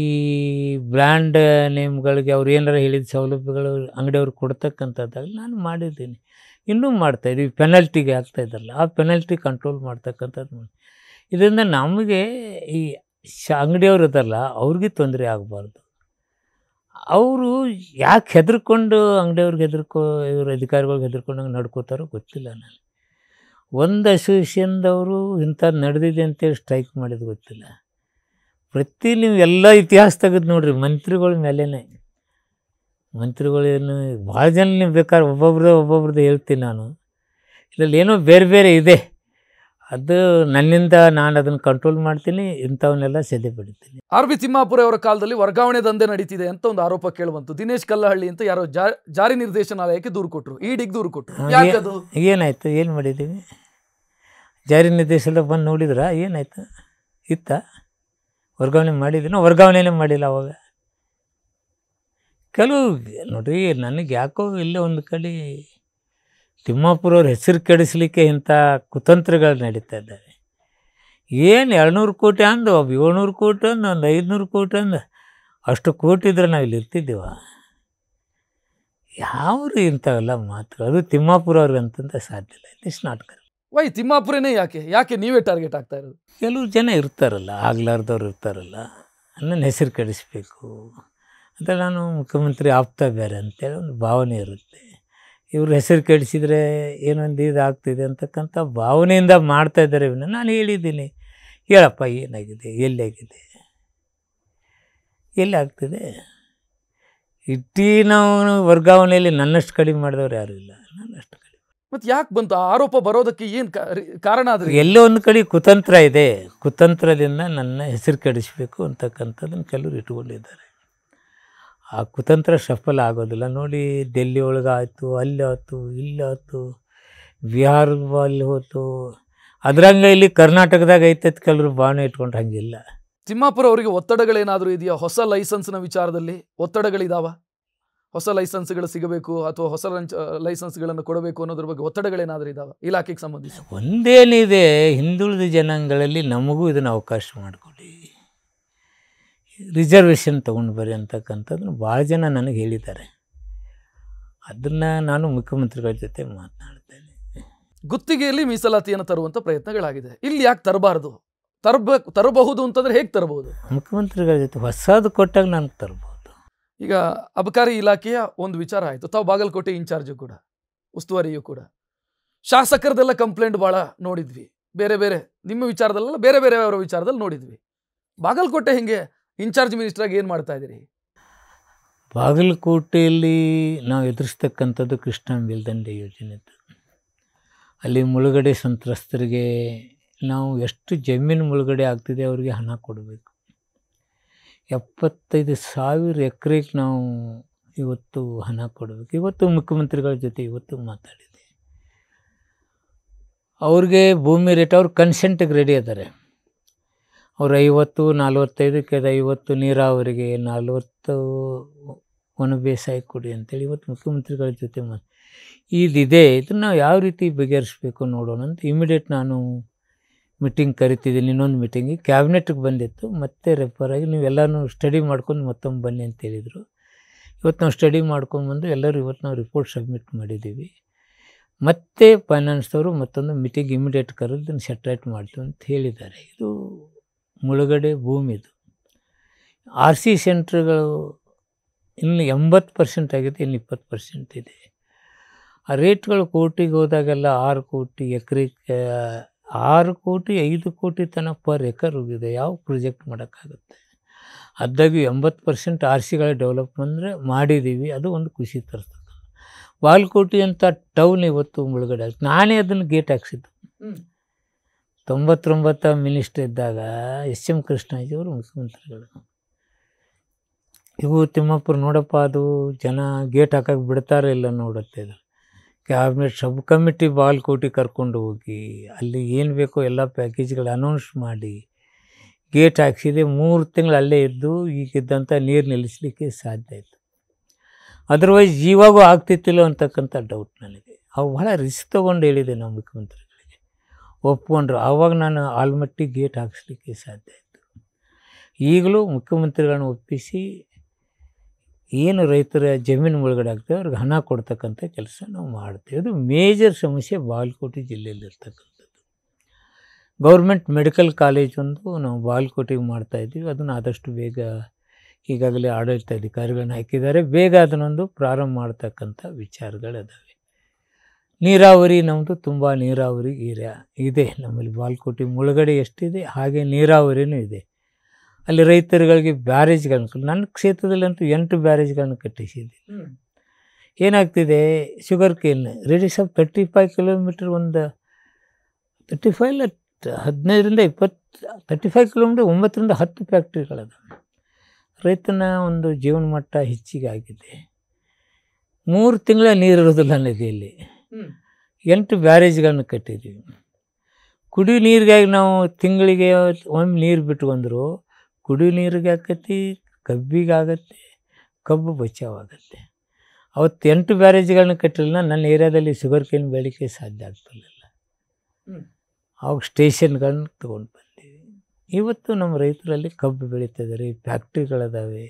Speaker 2: ಬ್ರ್ಯಾಂಡ್ ನೇಮ್ಗಳಿಗೆ ಅವ್ರು ಏನಾರ ಹೇಳಿದ ಸೌಲಭ್ಯಗಳು ಅಂಗಡಿಯವ್ರಿಗೆ ಕೊಡ್ತಕ್ಕಂಥದ್ದಾಗಲಿ ನಾನು ಮಾಡಿದ್ದೀನಿ, ಇನ್ನೂ ಮಾಡ್ತಾಯಿದ್ದೀವಿ. ಪೆನಲ್ಟಿಗೆ ಆಗ್ತಾಯಿದ್ದಾರಲ್ಲ, ಆ ಪೆನಲ್ಟಿ ಕಂಟ್ರೋಲ್ ಮಾಡ್ತಕ್ಕಂಥದ್ದು. ಇದರಿಂದ ನಮಗೆ ಈ ಅಂಗಡಿಯವ್ರು ಇದ್ದಾರಲ್ಲ ಅವ್ರಿಗೆ ತೊಂದರೆ ಆಗಬಾರ್ದು. ಅವರು ಯಾಕೆ ಹೆದರ್ಕೊಂಡು ಅಂಗಡಿಯವ್ರಿಗೆ ಇವ್ರ ಅಧಿಕಾರಿಗಳಿಗೆ ಹೆದರ್ಕೊಂಡಂಗೆ ನಡ್ಕೋತಾರೋ ಗೊತ್ತಿಲ್ಲ. ನಾನು ಒಂದು ಅಸೋಸಿಯೇಷನ್ದವರು ಇಂಥದ್ದು ನಡೆದಿದೆ ಅಂತೇಳಿ ಸ್ಟ್ರೈಕ್ ಮಾಡಿದ್ದು ಗೊತ್ತಿಲ್ಲ. ನೀವು ಎಲ್ಲ ಇತಿಹಾಸ ತೆಗೆದು ನೋಡ್ರಿ, ಮಂತ್ರಿಗಳ ಮೇಲೇ, ಮಂತ್ರಿಗಳೇನು ಭಾಳ ಜನ ನೀವು ಬೇಕಾದ್ರೆ ಒಬ್ಬೊಬ್ರದ್ದು ಹೇಳ್ತೀನಿ ನಾನು. ಇದರಲ್ಲಿ ಏನೋ ಬೇರೆ ಬೇರೆ ಇದೆ, ಅದು ನನ್ನಿಂದ ನಾನು ಅದನ್ನು ಕಂಟ್ರೋಲ್ ಮಾಡ್ತೀನಿ, ಇಂಥವನ್ನೆಲ್ಲ ಸೆದೆ ಬಿಡ್ತೀನಿ.
Speaker 1: ಆರ್ ಬಿ ತಿಮ್ಮಾಪುರ ಅವರ ಕಾಲದಲ್ಲಿ ವರ್ಗಾವಣೆ ದಂಧೆ ನಡೀತಿದೆ ಅಂತ ಒಂದು ಆರೋಪ ಕೇಳಿಬಂತು. ದಿನೇಶ್ ಕಲ್ಲಹಳ್ಳಿ ಅಂತ ಯಾರೋ ಜಾರಿ ನಿರ್ದೇಶನಾಲಯಕ್ಕೆ ದೂರು ಕೊಟ್ಟರು, ಇಡಿಗೆ ದೂರು ಕೊಟ್ಟರು. ಯಾಕದು?
Speaker 2: ಏನಾಯ್ತು? ಏನು ಮಾಡಿದ್ದೀವಿ? ಜಾರಿ ನಿರ್ದೇಶನ ಬಂದು ನೋಡಿದ್ರ ಏನಾಯ್ತು? ಇತ್ತ ವರ್ಗಾವಣೆ ಮಾಡಿದ್ದೀನೋ? ವರ್ಗಾವಣೆನೇ ಮಾಡಿಲ್ಲ ಅವಾಗ. ಕೆಲವು ನೋಡ್ರಿ, ನನಗೆ ಯಾಕೋ ಇಲ್ಲೇ ಒಂದು ಕಡೆ ತಿಮ್ಮಾಪುರ ಅವ್ರ ಹೆಸರು ಕೆಡಿಸ್ಲಿಕ್ಕೆ ಇಂಥ ಕುತಂತ್ರಗಳು ನಡೀತಾ ಇದ್ದಾವೆ. ಏನು 200 ಕೋಟಿ ಅಂದು, 700 ಕೋಟಿ ಅಂದು, ಒಂದು 500 ಕೋಟಿ ಅಂದು, ಅಷ್ಟು ಕೋಟಿ ಇದ್ರೆ ನಾವು ಇಲ್ಲಿ ಇರ್ತಿದ್ದೀವ? ಯಾವ್ದು ಇಂಥವೆಲ್ಲ ಮಾತುಗಳು? ಅದು ತಿಮ್ಮಾಪುರ ಅವ್ರಿಗೆ ಅಂತಂತ ಸಾಧ್ಯ ಇಲ್ಲ. It's not correct.
Speaker 1: ವೈ ತಿಮ್ಮಾಪುರನೇ ಯಾಕೆ ನೀವೇ ಟಾರ್ಗೆಟ್ ಆಗ್ತಾ ಇರೋದು?
Speaker 2: ಕೆಲವು ಜನ ಇರ್ತಾರಲ್ಲ, ಆಗ್ಲಾರ್ದವ್ರು ಇರ್ತಾರಲ್ಲ, ನನ್ನ ಹೆಸರು ಕೆಡಿಸ್ಬೇಕು ಅಂತ. ನಾನು ಮುಖ್ಯಮಂತ್ರಿ ಆಗ್ತಾ ಬೇರೆ ಅಂತೇಳಿ ಒಂದು ಭಾವನೆ ಇರುತ್ತೆ. ಇವ್ರ ಹೆಸರು ಕೆಡಿಸಿದರೆ ಏನೊಂದು ಇದಾಗ್ತಿದೆ ಅಂತಕ್ಕಂಥ ಭಾವನೆಯಿಂದ ಮಾಡ್ತಾ ಇದ್ದಾರೆ. ನಾನು ಹೇಳಿದ್ದೀನಿ, ಹೇಳಪ್ಪ ಏನಾಗಿದೆ, ಎಲ್ಲಿ ಆಗ್ತಿದೆ? ಇಟ್ಟೀ ನಾವು ವರ್ಗಾವಣೆಯಲ್ಲಿ ನನ್ನಷ್ಟು ಕಡಿಮೆ ಮಾಡಿದವ್ರು ಯಾರೂ ಇಲ್ಲ, ನನ್ನಷ್ಟು ಕಡಿಮೆ.
Speaker 1: ಮತ್ತು ಯಾಕೆ ಬಂತು ಆರೋಪ ಬರೋದಕ್ಕೆ? ಏನು ಕಾರಣ? ಆದರೆ
Speaker 2: ಎಲ್ಲೋ ಒಂದು ಕಡೆ ಕುತಂತ್ರ ಇದೆ. ಕುತಂತ್ರದಿಂದ ನನ್ನ ಹೆಸರು ಕೆಡಿಸ್ಬೇಕು ಅಂತಕ್ಕಂಥದ್ದನ್ನು ಕೆಲವರು ಇಟ್ಕೊಂಡಿದ್ದಾರೆ. ಆ ಕುತಂತ್ರ ಸಫಲ ಆಗೋದಿಲ್ಲ. ನೋಡಿ, ಡೆಲ್ಲಿ ಒಳಗೆ ಆಯಿತು, ಅಲ್ಲಿ ಆಯ್ತು, ಇಲ್ಲಿ ಆಯ್ತು, ಬಿಹಾರಲ್ಲಿ ಹೋಯ್ತು, ಅದ್ರಂಗೆ ಇಲ್ಲಿ ಕರ್ನಾಟಕದಾಗ ಐತೈತೆ ಕೆಲವರು ಭಾವನೆ ಇಟ್ಕೊಂಡು. ಹಂಗಿಲ್ಲ.
Speaker 1: ತಿಮ್ಮಾಪುರ ಅವರಿಗೆ ಒತ್ತಡಗಳೇನಾದರೂ ಇದೆಯಾ? ಹೊಸ ಲೈಸೆನ್ಸ್ನ ವಿಚಾರದಲ್ಲಿ ಒತ್ತಡಗಳಿದಾವ? ಹೊಸ ಲೈಸೆನ್ಸ್ಗಳು ಸಿಗಬೇಕು ಅಥವಾ ಹೊಸ ಲೈಸೆನ್ಸ್ಗಳನ್ನು ಕೊಡಬೇಕು ಅನ್ನೋದ್ರ ಬಗ್ಗೆ ಒತ್ತಡಗಳೇನಾದರೂ ಇದಾವ ಇಲಾಖೆಗೆ ಸಂಬಂಧಿಸಿ?
Speaker 2: ಒಂದೇನಿದೆ, ಹಿಂದುಳಿದ ಜನಾಂಗಗಳಲ್ಲಿ ನಮಗೂ ಇದನ್ನು ಅವಕಾಶ ಮಾಡಿಕೊಡಿ, ರಿಸರ್ವೇಷನ್ ತೊಗೊಂಡು ಬರ್ರಿ ಅಂತಕ್ಕಂಥದ್ದನ್ನು ಭಾಳ ಜನ ನನಗೆ ಹೇಳಿದ್ದಾರೆ. ಅದನ್ನು ನಾನು ಮುಖ್ಯಮಂತ್ರಿಗಳ ಜೊತೆ ಮಾತನಾಡ್ತೇನೆ.
Speaker 1: ಗುತ್ತಿಗೆಯಲ್ಲಿ ಮೀಸಲಾತಿಯನ್ನು ತರುವಂಥ ಪ್ರಯತ್ನಗಳಾಗಿದೆ. ಇಲ್ಲಿ ಯಾಕೆ ತರಬಾರ್ದು? ತರಬಹುದು ಅಂತಂದರೆ ಹೇಗೆ ತರಬಹುದು?
Speaker 2: ಮುಖ್ಯಮಂತ್ರಿಗಳ ಜೊತೆ ಹೊಸದು ಕೊಟ್ಟಾಗ ನಾನು ತರ್ಬೋದು.
Speaker 1: ಈಗ ಅಬಕಾರಿ ಇಲಾಖೆಯ ಒಂದು ವಿಚಾರ ಆಯಿತು. ತಾವು ಬಾಗಲಕೋಟೆ ಇನ್ಚಾರ್ಜು ಕೂಡ, ಉಸ್ತುವಾರಿಯೂ ಕೂಡ. ಶಾಸಕರದೆಲ್ಲ ಕಂಪ್ಲೇಂಟ್ ಭಾಳ ನೋಡಿದ್ವಿ, ಬೇರೆ ನಿಮ್ಮ ವಿಚಾರದಲ್ಲ, ಬೇರೆ ಅವರ ವಿಚಾರದಲ್ಲಿ ನೋಡಿದ್ವಿ. ಬಾಗಲಕೋಟೆ ಹಿಂಗೆ ಇನ್ಚಾರ್ಜ್ ಮಿನಿಸ್ಟ್ರಾಗಿ ಏನು ಮಾಡ್ತಾ ಇದ್ದೀರಿ?
Speaker 2: ಬಾಗಲಕೋಟೆಯಲ್ಲಿ ನಾವು ಎದುರಿಸ್ತಕ್ಕಂಥದ್ದು ಕೃಷ್ಣಾ ಮೇಲ್ದಂಡೆ ಯೋಜನೆ. ಅಲ್ಲಿ ಮುಳುಗಡೆ ಸಂತ್ರಸ್ತರಿಗೆ ನಾವು ಎಷ್ಟು ಜಮೀನು ಮುಳುಗಡೆ ಆಗ್ತಿದೆ ಅವರಿಗೆ ಹಣ ಕೊಡಬೇಕು. 75,000 ಎಕರೆಗೆ ನಾವು ಇವತ್ತು ಹಣ ಕೊಡಬೇಕು. ಇವತ್ತು ಮುಖ್ಯಮಂತ್ರಿಗಳ ಜೊತೆ ಮಾತಾಡಿದೆ. ಅವ್ರಿಗೆ ಭೂಮಿ ರೇಟ್, ಅವ್ರು ಕನ್ಸೆಂಟಿಗೆ ರೆಡಿ ಇದ್ದಾರೆ. ಅವ್ರು 50, 45ಕ್ಕೆ 50 ನೀರಾವರಿಗೆ, 40 ಒಣ ಬೇಸಾಯ ಕೊಡಿ ಅಂತೇಳಿ ಇವತ್ತು ಮುಖ್ಯಮಂತ್ರಿಗಳ ಜೊತೆ ಇದಿದೆ. ಇದನ್ನು ನಾವು ಯಾವ ರೀತಿ ಬಗೆಹರಿಸ್ಬೇಕು ನೋಡೋಣ ಅಂತ ಇಮಿಡಿಯೇಟ್ ನಾನು ಮೀಟಿಂಗ್ ಕರಿತಿದ್ದೀನಿ. ಇನ್ನೊಂದು ಮೀಟಿಂಗಿಗೆ ಕ್ಯಾಬಿನೆಟ್ಗೆ ಬಂದಿತ್ತು, ಮತ್ತೆ ರೆಫರ್ ಆಗಿ ನೀವೆಲ್ಲನೂ ಸ್ಟಡಿ ಮಾಡ್ಕೊಂಡು ಮತ್ತೊಮ್ಮೆ ಬನ್ನಿ ಅಂತ ಹೇಳಿದರು. ಇವತ್ತು ನಾವು ಸ್ಟಡಿ ಮಾಡ್ಕೊಂಡ್ಬಂದು ಎಲ್ಲರೂ ಇವತ್ತು ನಾವು ರಿಪೋರ್ಟ್ ಸಬ್ಮಿಟ್ ಮಾಡಿದ್ದೀವಿ. ಮತ್ತು ಫೈನಾನ್ಸ್ದವರು ಮತ್ತೊಂದು ಮೀಟಿಂಗ್ ಇಮಿಡಿಯೇಟ್ ಕರೆದು ಸೆಟ್ರೇಟ್ ಮಾಡ್ತೀವಿ ಅಂತ ಹೇಳಿದ್ದಾರೆ. ಇದು ಮುಳುಗಡೆ ಭೂಮಿದು. RC ಸೆಂಟ್ರ್ಗಳು ಇನ್ನು 80% ಆಗಿದೆ, ಇನ್ನು 20% ಇದೆ. ಆ ರೇಟ್ಗಳು ಕೋಟಿಗೆ ಹೋದಾಗೆಲ್ಲ 6 ಕೋಟಿ ಎಕರೆಗೆ, 6 ಕೋಟಿ 5 ಕೋಟಿ ತನಕ ಪರ್ ಎಕರ್ ಹೋಗಿದೆ. ಯಾವ ಪ್ರೊಜೆಕ್ಟ್ ಮಾಡೋಕ್ಕಾಗುತ್ತೆ? ಅದಾಗಿ 80% RCಗಳ ಡೆವಲಪ್ಮೆಂಟ್ ಮಾಡಿದ್ದೀವಿ. ಅದು ಒಂದು ಖುಷಿ ತರಿಸ್ತದೆ. ಬಾಗಲಕೋಟೆ ಅಂತ ಟೌನ್ ಇವತ್ತು ಮುಳುಗಡೆ ಆಗ್ತದೆ. ನಾನೇ ಅದನ್ನು ಗೇಟ್ ಹಾಕ್ಸಿದ್ದು. 99 ಮಿನಿಸ್ಟರ್ ಇದ್ದಾಗ ಎಸ್.ಎಂ. ಕೃಷ್ಣಾಜಿಯವರು ಮುಖ್ಯಮಂತ್ರಿಗಳು. ಇವು ತಿಮ್ಮಾಪುರ ನೋಡಪ್ಪ, ಅದು ಜನ ಗೇಟ್ ಹಾಕಕ್ಕೆ ಬಿಡ್ತಾರೆ ಇಲ್ಲ ನೋಡುತ್ತೆ. ಇದು ಕ್ಯಾಬಿನೆಟ್ ಸಬ್ ಕಮಿಟಿ ಬಾಗಲಕೋಟೆ ಕರ್ಕೊಂಡು ಹೋಗಿ ಅಲ್ಲಿ ಏನು ಬೇಕೋ ಎಲ್ಲ ಪ್ಯಾಕೇಜ್ಗಳು ಅನೌನ್ಸ್ ಮಾಡಿ ಗೇಟ್ ಹಾಕ್ಸಿದೆ. 3 ತಿಂಗಳು ಅಲ್ಲೇ ಇದ್ದು ಈಗಿದ್ದಂಥ ನೀರು ನಿಲ್ಲಿಸಲಿಕ್ಕೆ ಸಾಧ್ಯ ಇತ್ತು. ಅದರ್ವೈಸ್ ಇವಾಗೂ ಆಗ್ತಿತ್ತಿಲ್ಲೋ ಅಂತಕ್ಕಂಥ ಡೌಟ್ ನನಗೆ. ಅವು ಭಾಳ ರಿಸ್ಕ್ ತೊಗೊಂಡು ಹೇಳಿದೆ ನಾವು ಮುಖ್ಯಮಂತ್ರಿಗಳಿಗೆ, ಒಪ್ಕೊಂಡ್ರು. ಆವಾಗ ನಾನು ಆಲ್ಮಟ್ಟಿ ಗೇಟ್ ಹಾಕಿಸ್ಲಿಕ್ಕೆ ಸಾಧ್ಯ ಇತ್ತು. ಈಗಲೂ ಮುಖ್ಯಮಂತ್ರಿಗಳನ್ನ ಒಪ್ಪಿಸಿ ಏನು ರೈತರ ಜಮೀನು ಮುಳುಗಡೆ ಆಗ್ತದೆ ಅವ್ರಿಗೆ ಹಣ ಕೊಡ್ತಕ್ಕಂಥ ಕೆಲಸ ನಾವು ಮಾಡ್ತೀವಿ. ಅದು ಮೇಜರ್ ಸಮಸ್ಯೆ ಬಾಗಲಕೋಟೆ ಜಿಲ್ಲೆಯಲ್ಲಿರ್ತಕ್ಕಂಥದ್ದು. ಗೌರ್ಮೆಂಟ್ ಮೆಡಿಕಲ್ ಕಾಲೇಜ್ ಒಂದು ನಾವು ಬಾಗಲಕೋಟೆಗೆ ಮಾಡ್ತಾಯಿದ್ದೀವಿ. ಅದನ್ನು ಆದಷ್ಟು ಬೇಗ ಈಗಾಗಲೇ ಆಡಳಿತಾಧಿಕಾರಿಗಳನ್ನ ಹಾಕಿದ್ದಾರೆ. ಬೇಗ ಅದನ್ನೊಂದು ಪ್ರಾರಂಭ ಮಾಡ್ತಕ್ಕಂಥ ವಿಚಾರಗಳಿದ್ದಾವೆ. ನೀರಾವರಿ ನಮ್ಮದು ತುಂಬ ನೀರಾವರಿ ಏರಿಯಾ ಇದೆ ನಮ್ಮಲ್ಲಿ. ಬಾಗಲಕೋಟೆ ಮುಳುಗಡೆ ಎಷ್ಟಿದೆ ಹಾಗೆ ನೀರಾವರಿನೂ ಇದೆ. ಅಲ್ಲಿ ರೈತರುಗಳಿಗೆ ಬ್ಯಾರೇಜ್ಗಳನ್ನು, ನನ್ನ ಕ್ಷೇತ್ರದಲ್ಲಂತೂ 8 ಬ್ಯಾರೇಜ್ಗಳನ್ನು ಕಟ್ಟಿಸಿದ್ದೀನಿ. ಏನಾಗ್ತಿದೆ, sugar cane radius of 35 kilometre, ಒಂದು 35 ಇಲ್ಲ 15ರಿಂದ 20, 35 ಕಿಲೋಮೀಟ್ರ್ 9ರಿಂದ 10 ಫ್ಯಾಕ್ಟ್ರಿಗಳದ. ರೈತನ ಒಂದು ಜೀವನ ಮಟ್ಟ ಹೆಚ್ಚಿಗೆ ಆಗಿದೆ. 3 ತಿಂಗಳ ನೀರು ಇರೋದಿಲ್ಲ ನದಿಯಲ್ಲಿ. 8 ಬ್ಯಾರೇಜ್ಗಳನ್ನು ಕಟ್ಟಿದ್ದೀವಿ. ಕುಡಿಯೋ ನೀರಿಗಾಗಿ ನಾವು ತಿಂಗಳಿಗೆ ಒಮ್ಮೆ ನೀರು ಬಿಟ್ಕೊಂಡ್ರು ಕುಡಿಯೋ ನೀರಿಗೆ ಆಕತಿ, ಕಬ್ಬಿಗಾಗತ್ತೆ, ಕಬ್ಬು ಬಚಾವಾಗತ್ತೆ. ಅವತ್ತು 8 ಬ್ಯಾರೇಜ್ಗಳನ್ನ ಕಟ್ಟಿರಲಿಲ್ಲ, ನನ್ನ ಏರಿಯಾದಲ್ಲಿ ಶುಗರ್ ಕೇನ್ ಬೆಳಿಗ್ಗೆ ಸಾಧ್ಯ ಆಗ್ತಿರಲಿಲ್ಲ. ಅವಾಗ ಸ್ಟೇಷನ್ಗಳನ್ನ ತೊಗೊಂಡು ಬಂದೀವಿ. ಇವತ್ತು ನಮ್ಮ ರೈತರಲ್ಲಿ ಕಬ್ಬು ಬೆಳೀತಿದ್ದಾರೆ, ಫ್ಯಾಕ್ಟ್ರಿಗಳಿದ್ದಾವೆ.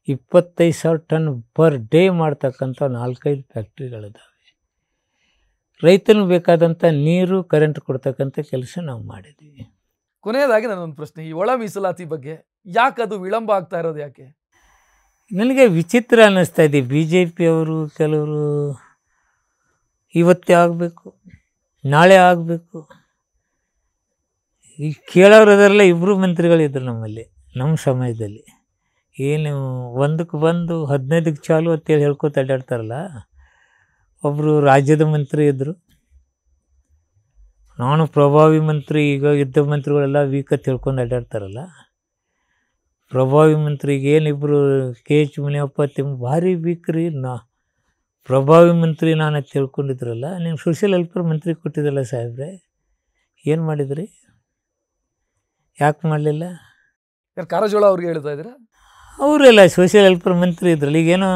Speaker 2: 25,000 ಟನ್ ಪರ್ ಡೇ ಮಾಡ್ತಕ್ಕಂಥ 4-5 ಫ್ಯಾಕ್ಟ್ರಿಗಳಿದ್ದಾವೆ. ರೈತನಿಗೆ ಬೇಕಾದಂಥ ನೀರು, ಕರೆಂಟ್ ಕೊಡ್ತಕ್ಕಂಥ ಕೆಲಸ ನಾವು ಮಾಡಿದ್ದೀವಿ.
Speaker 1: ಕೊನೆಯದಾಗಿ ನನ್ನೊಂದು ಪ್ರಶ್ನೆ, ಈ ಒಳ ಮೀಸಲಾತಿ ಬಗ್ಗೆ ಯಾಕೆ ಅದು ವಿಳಂಬ ಆಗ್ತಾ ಇರೋದು ಯಾಕೆ?
Speaker 2: ನನಗೆ ವಿಚಿತ್ರ ಅನ್ನಿಸ್ತಾ ಇದೆ. BJP ಅವರು ಕೆಲವರು ಇವತ್ತೇ ಆಗಬೇಕು, ನಾಳೆ ಆಗಬೇಕು. ಈ ಕೇಳೋರದೆಲ್ಲ 2 ಮಂತ್ರಿಗಳಿದ್ರು ನಮ್ಮಲ್ಲಿ ನಮ್ಮ ಸಮಯದಲ್ಲಿ. ಏನು 1ಕ್ಕೆ ಬಂದು 15ಕ್ಕೆ ಚಾಲು ಅಂತೇಳಿ ಹೇಳ್ಕೊತ ಅಡ್ಡಾಡ್ತಾರಲ್ಲ, ಒಬ್ಬರು ರಾಜ್ಯದ ಮಂತ್ರಿ ಇದ್ದರು, ನಾನು ಪ್ರಭಾವಿ ಮಂತ್ರಿ. ಈಗ ಇದ್ದ ಮಂತ್ರಿಗಳೆಲ್ಲ ವೀಕತ್ ಹೇಳ್ಕೊಂಡು ಅಡ್ಡಾಡ್ತಾರಲ್ಲ, ಪ್ರಭಾವಿ ಮಂತ್ರಿಗೆ ಏನಿಬ್ಬರು KH ಮುನಿಯಪ್ಪ ಭಾರಿ ವೀಕ್ ರೀ. ಪ್ರಭಾವಿ ಮಂತ್ರಿ ನಾನು ತಿಳ್ಕೊಂಡಿದ್ರಲ್ಲ, ನೀವು ಸೋಷಿಯಲ್ ವೆಲ್ಫೇರ್ ಮಂತ್ರಿ ಕೊಟ್ಟಿದ್ದಲ್ಲ ಸಾಹೇಬ್ರೆ, ಏನು ಮಾಡಿದ್ರಿ? ಯಾಕೆ ಮಾಡಲಿಲ್ಲ?
Speaker 1: ಕಾರಜೋಳ ಅವ್ರಿಗೆ ಹೇಳ್ತಾ ಇದ್ದೀರಾ?
Speaker 2: ಅವರೆಲ್ಲ ಸೋಷಿಯಲ್ ವೆಲ್ಫೇರ್ ಮಂತ್ರಿ ಇದ್ರಲ್ಲ. ಈಗೇನೋ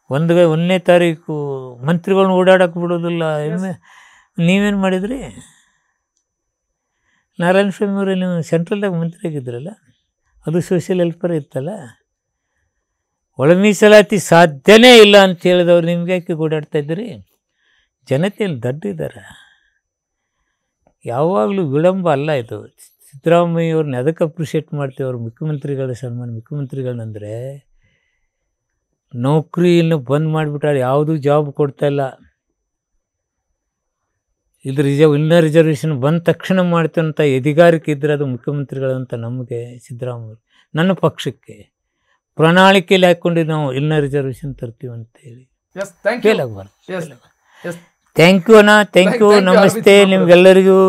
Speaker 2: 1ನೇ ತಾರೀಕು ಮಂತ್ರಿಗಳನ್ನ ಓಡಾಡಕ್ಕೆ ಬಿಡೋದಿಲ್ಲ. ನೀವೇನು ಮಾಡಿದ್ರಿ? ನಾರಾಯಣ ಸ್ವಾಮಿ ಅವರೇ, ನೀವು ಸೆಂಟ್ರಲ್ದಾಗ ಮಂತ್ರಿ ಆಗಿದ್ರಲ್ಲ, ಅದು ಸೋಷಿಯಲ್ ವೆಲ್ಫೇರ್ ಇತ್ತಲ್ಲ. ಒಳ ಮೀಸಲಾತಿ ಸಾಧ್ಯನೇ ಇಲ್ಲ ಅಂತ ಹೇಳಿದವ್ರು ನಿಮ್ಗೆ ಯಾಕೆ ಓಡಾಡ್ತಾ ಇದ್ದೀರಿ? ಜನತೆಯಲ್ಲಿ ದಡ್ಡಿದ್ದಾರೆ. ಯಾವಾಗಲೂ ವಿಳಂಬ ಅಲ್ಲ ಇದು. ಸಿದ್ದರಾಮಯ್ಯವ್ರನ್ನ ಅದಕ್ಕೆ ಅಪ್ರಿಷಿಯೇಟ್ ಮಾಡ್ತೀವಿ, ಅವ್ರು ಮುಖ್ಯಮಂತ್ರಿಗಳ ಸನ್ಮಾನ ಮುಖ್ಯಮಂತ್ರಿಗಳನ್ನಂದರೆ ನೌಕರಿಯನ್ನು ಬಂದ್ ಮಾಡಿಬಿಟ್ಟಾರೆ, ಯಾವುದೂ ಜಾಬ್ ಕೊಡ್ತಾಯಿಲ್ಲ. ಇದು ಇನ್ನರ್ ರಿಸರ್ವೇಷನ್ ಬಂದ ತಕ್ಷಣ ಮಾಡ್ತಂಥ ಎದಿಗಾರಿಕೆ ಇದ್ದರೆ ಅದು ಮುಖ್ಯಮಂತ್ರಿಗಳಂತ ನಮಗೆ ಸಿದ್ದರಾಮಯ್ಯ. ನನ್ನ ಪಕ್ಷಕ್ಕೆ ಪ್ರಣಾಳಿಕೆಯಲ್ಲಿ ಹಾಕ್ಕೊಂಡಿದ್ದು ನಾವು ಇನ್ನರ್ ರಿಸರ್ವೇಷನ್ ತರ್ತೀವಿ ಅಂತೇಳಿ. ಥ್ಯಾಂಕ್ ಯು ಅಣ್ಣ, ಥ್ಯಾಂಕ್ ಯು, ನಮಸ್ತೆ. ನಿಮಗೆಲ್ಲರಿಗೂ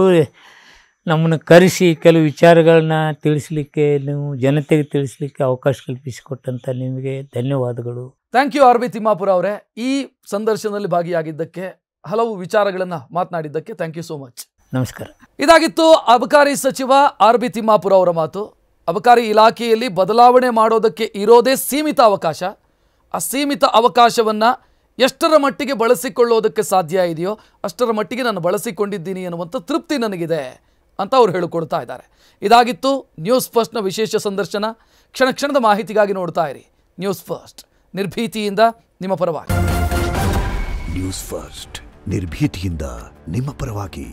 Speaker 2: ನಮ್ಮನ್ನು ಕರೆಸಿ ಕೆಲವು ವಿಚಾರಗಳನ್ನ ತಿಳಿಸ್ಲಿಕ್ಕೆ, ನೀವು ಜನತೆಗೆ ತಿಳಿಸ್ಲಿಕ್ಕೆ ಅವಕಾಶ ಕಲ್ಪಿಸಿಕೊಟ್ಟಂಥ ನಿಮಗೆ ಧನ್ಯವಾದಗಳು.
Speaker 1: ಥ್ಯಾಂಕ್ ಯು RB ತಿಮ್ಮಾಪುರ ಅವರೇ. ಈ ಸಂದರ್ಶನದಲ್ಲಿ ಭಾಗಿಯಾಗಿದ್ದಕ್ಕೆ, ಹಲವು ವಿಚಾರಗಳನ್ನು ಮಾತನಾಡಿದ್ದಕ್ಕೆ ಥ್ಯಾಂಕ್ ಯು ಸೋ ಮಚ್.
Speaker 2: ನಮಸ್ಕಾರ.
Speaker 1: ಇದಾಗಿತ್ತು ಅಬಕಾರಿ ಸಚಿವ RB ತಿಮ್ಮಾಪುರ ಅವರ ಮಾತು. ಅಬಕಾರಿ ಇಲಾಖೆಯಲ್ಲಿ ಬದಲಾವಣೆ ಮಾಡೋದಕ್ಕೆ ಇರೋದೇ ಸೀಮಿತ ಅವಕಾಶ. ಆ ಸೀಮಿತ ಅವಕಾಶವನ್ನು ಎಷ್ಟರ ಮಟ್ಟಿಗೆ ಬಳಸಿಕೊಳ್ಳೋದಕ್ಕೆ ಸಾಧ್ಯ ಇದೆಯೋ ಅಷ್ಟರ ಮಟ್ಟಿಗೆ ನಾನು ಬಳಸಿಕೊಂಡಿದ್ದೀನಿ ಅನ್ನುವಂಥ ತೃಪ್ತಿ ನನಗಿದೆ ಅಂತ ಅವ್ರು ಹೇಳಿಕೊಡ್ತಾ ಇದ್ದಾರೆ. ಇದಾಗಿತ್ತು ನ್ಯೂಸ್ ಫಸ್ಟ್ನ ವಿಶೇಷ ಸಂದರ್ಶನ. ಕ್ಷಣ ಕ್ಷಣದ ಮಾಹಿತಿಗಾಗಿ ನೋಡ್ತಾ ಇರಿ ನ್ಯೂಸ್ ಫಸ್ಟ್, ನಿರ್ಭೀತಿಯಿಂದ ನಿಮ್ಮ ಪರವಾಗಿ.
Speaker 3: ನ್ಯೂಸ್ ಫಸ್ಟ್, ನಿರ್ಭೀತಿಯಿಂದ ನಿಮ್ಮ ಪರವಾಗಿ.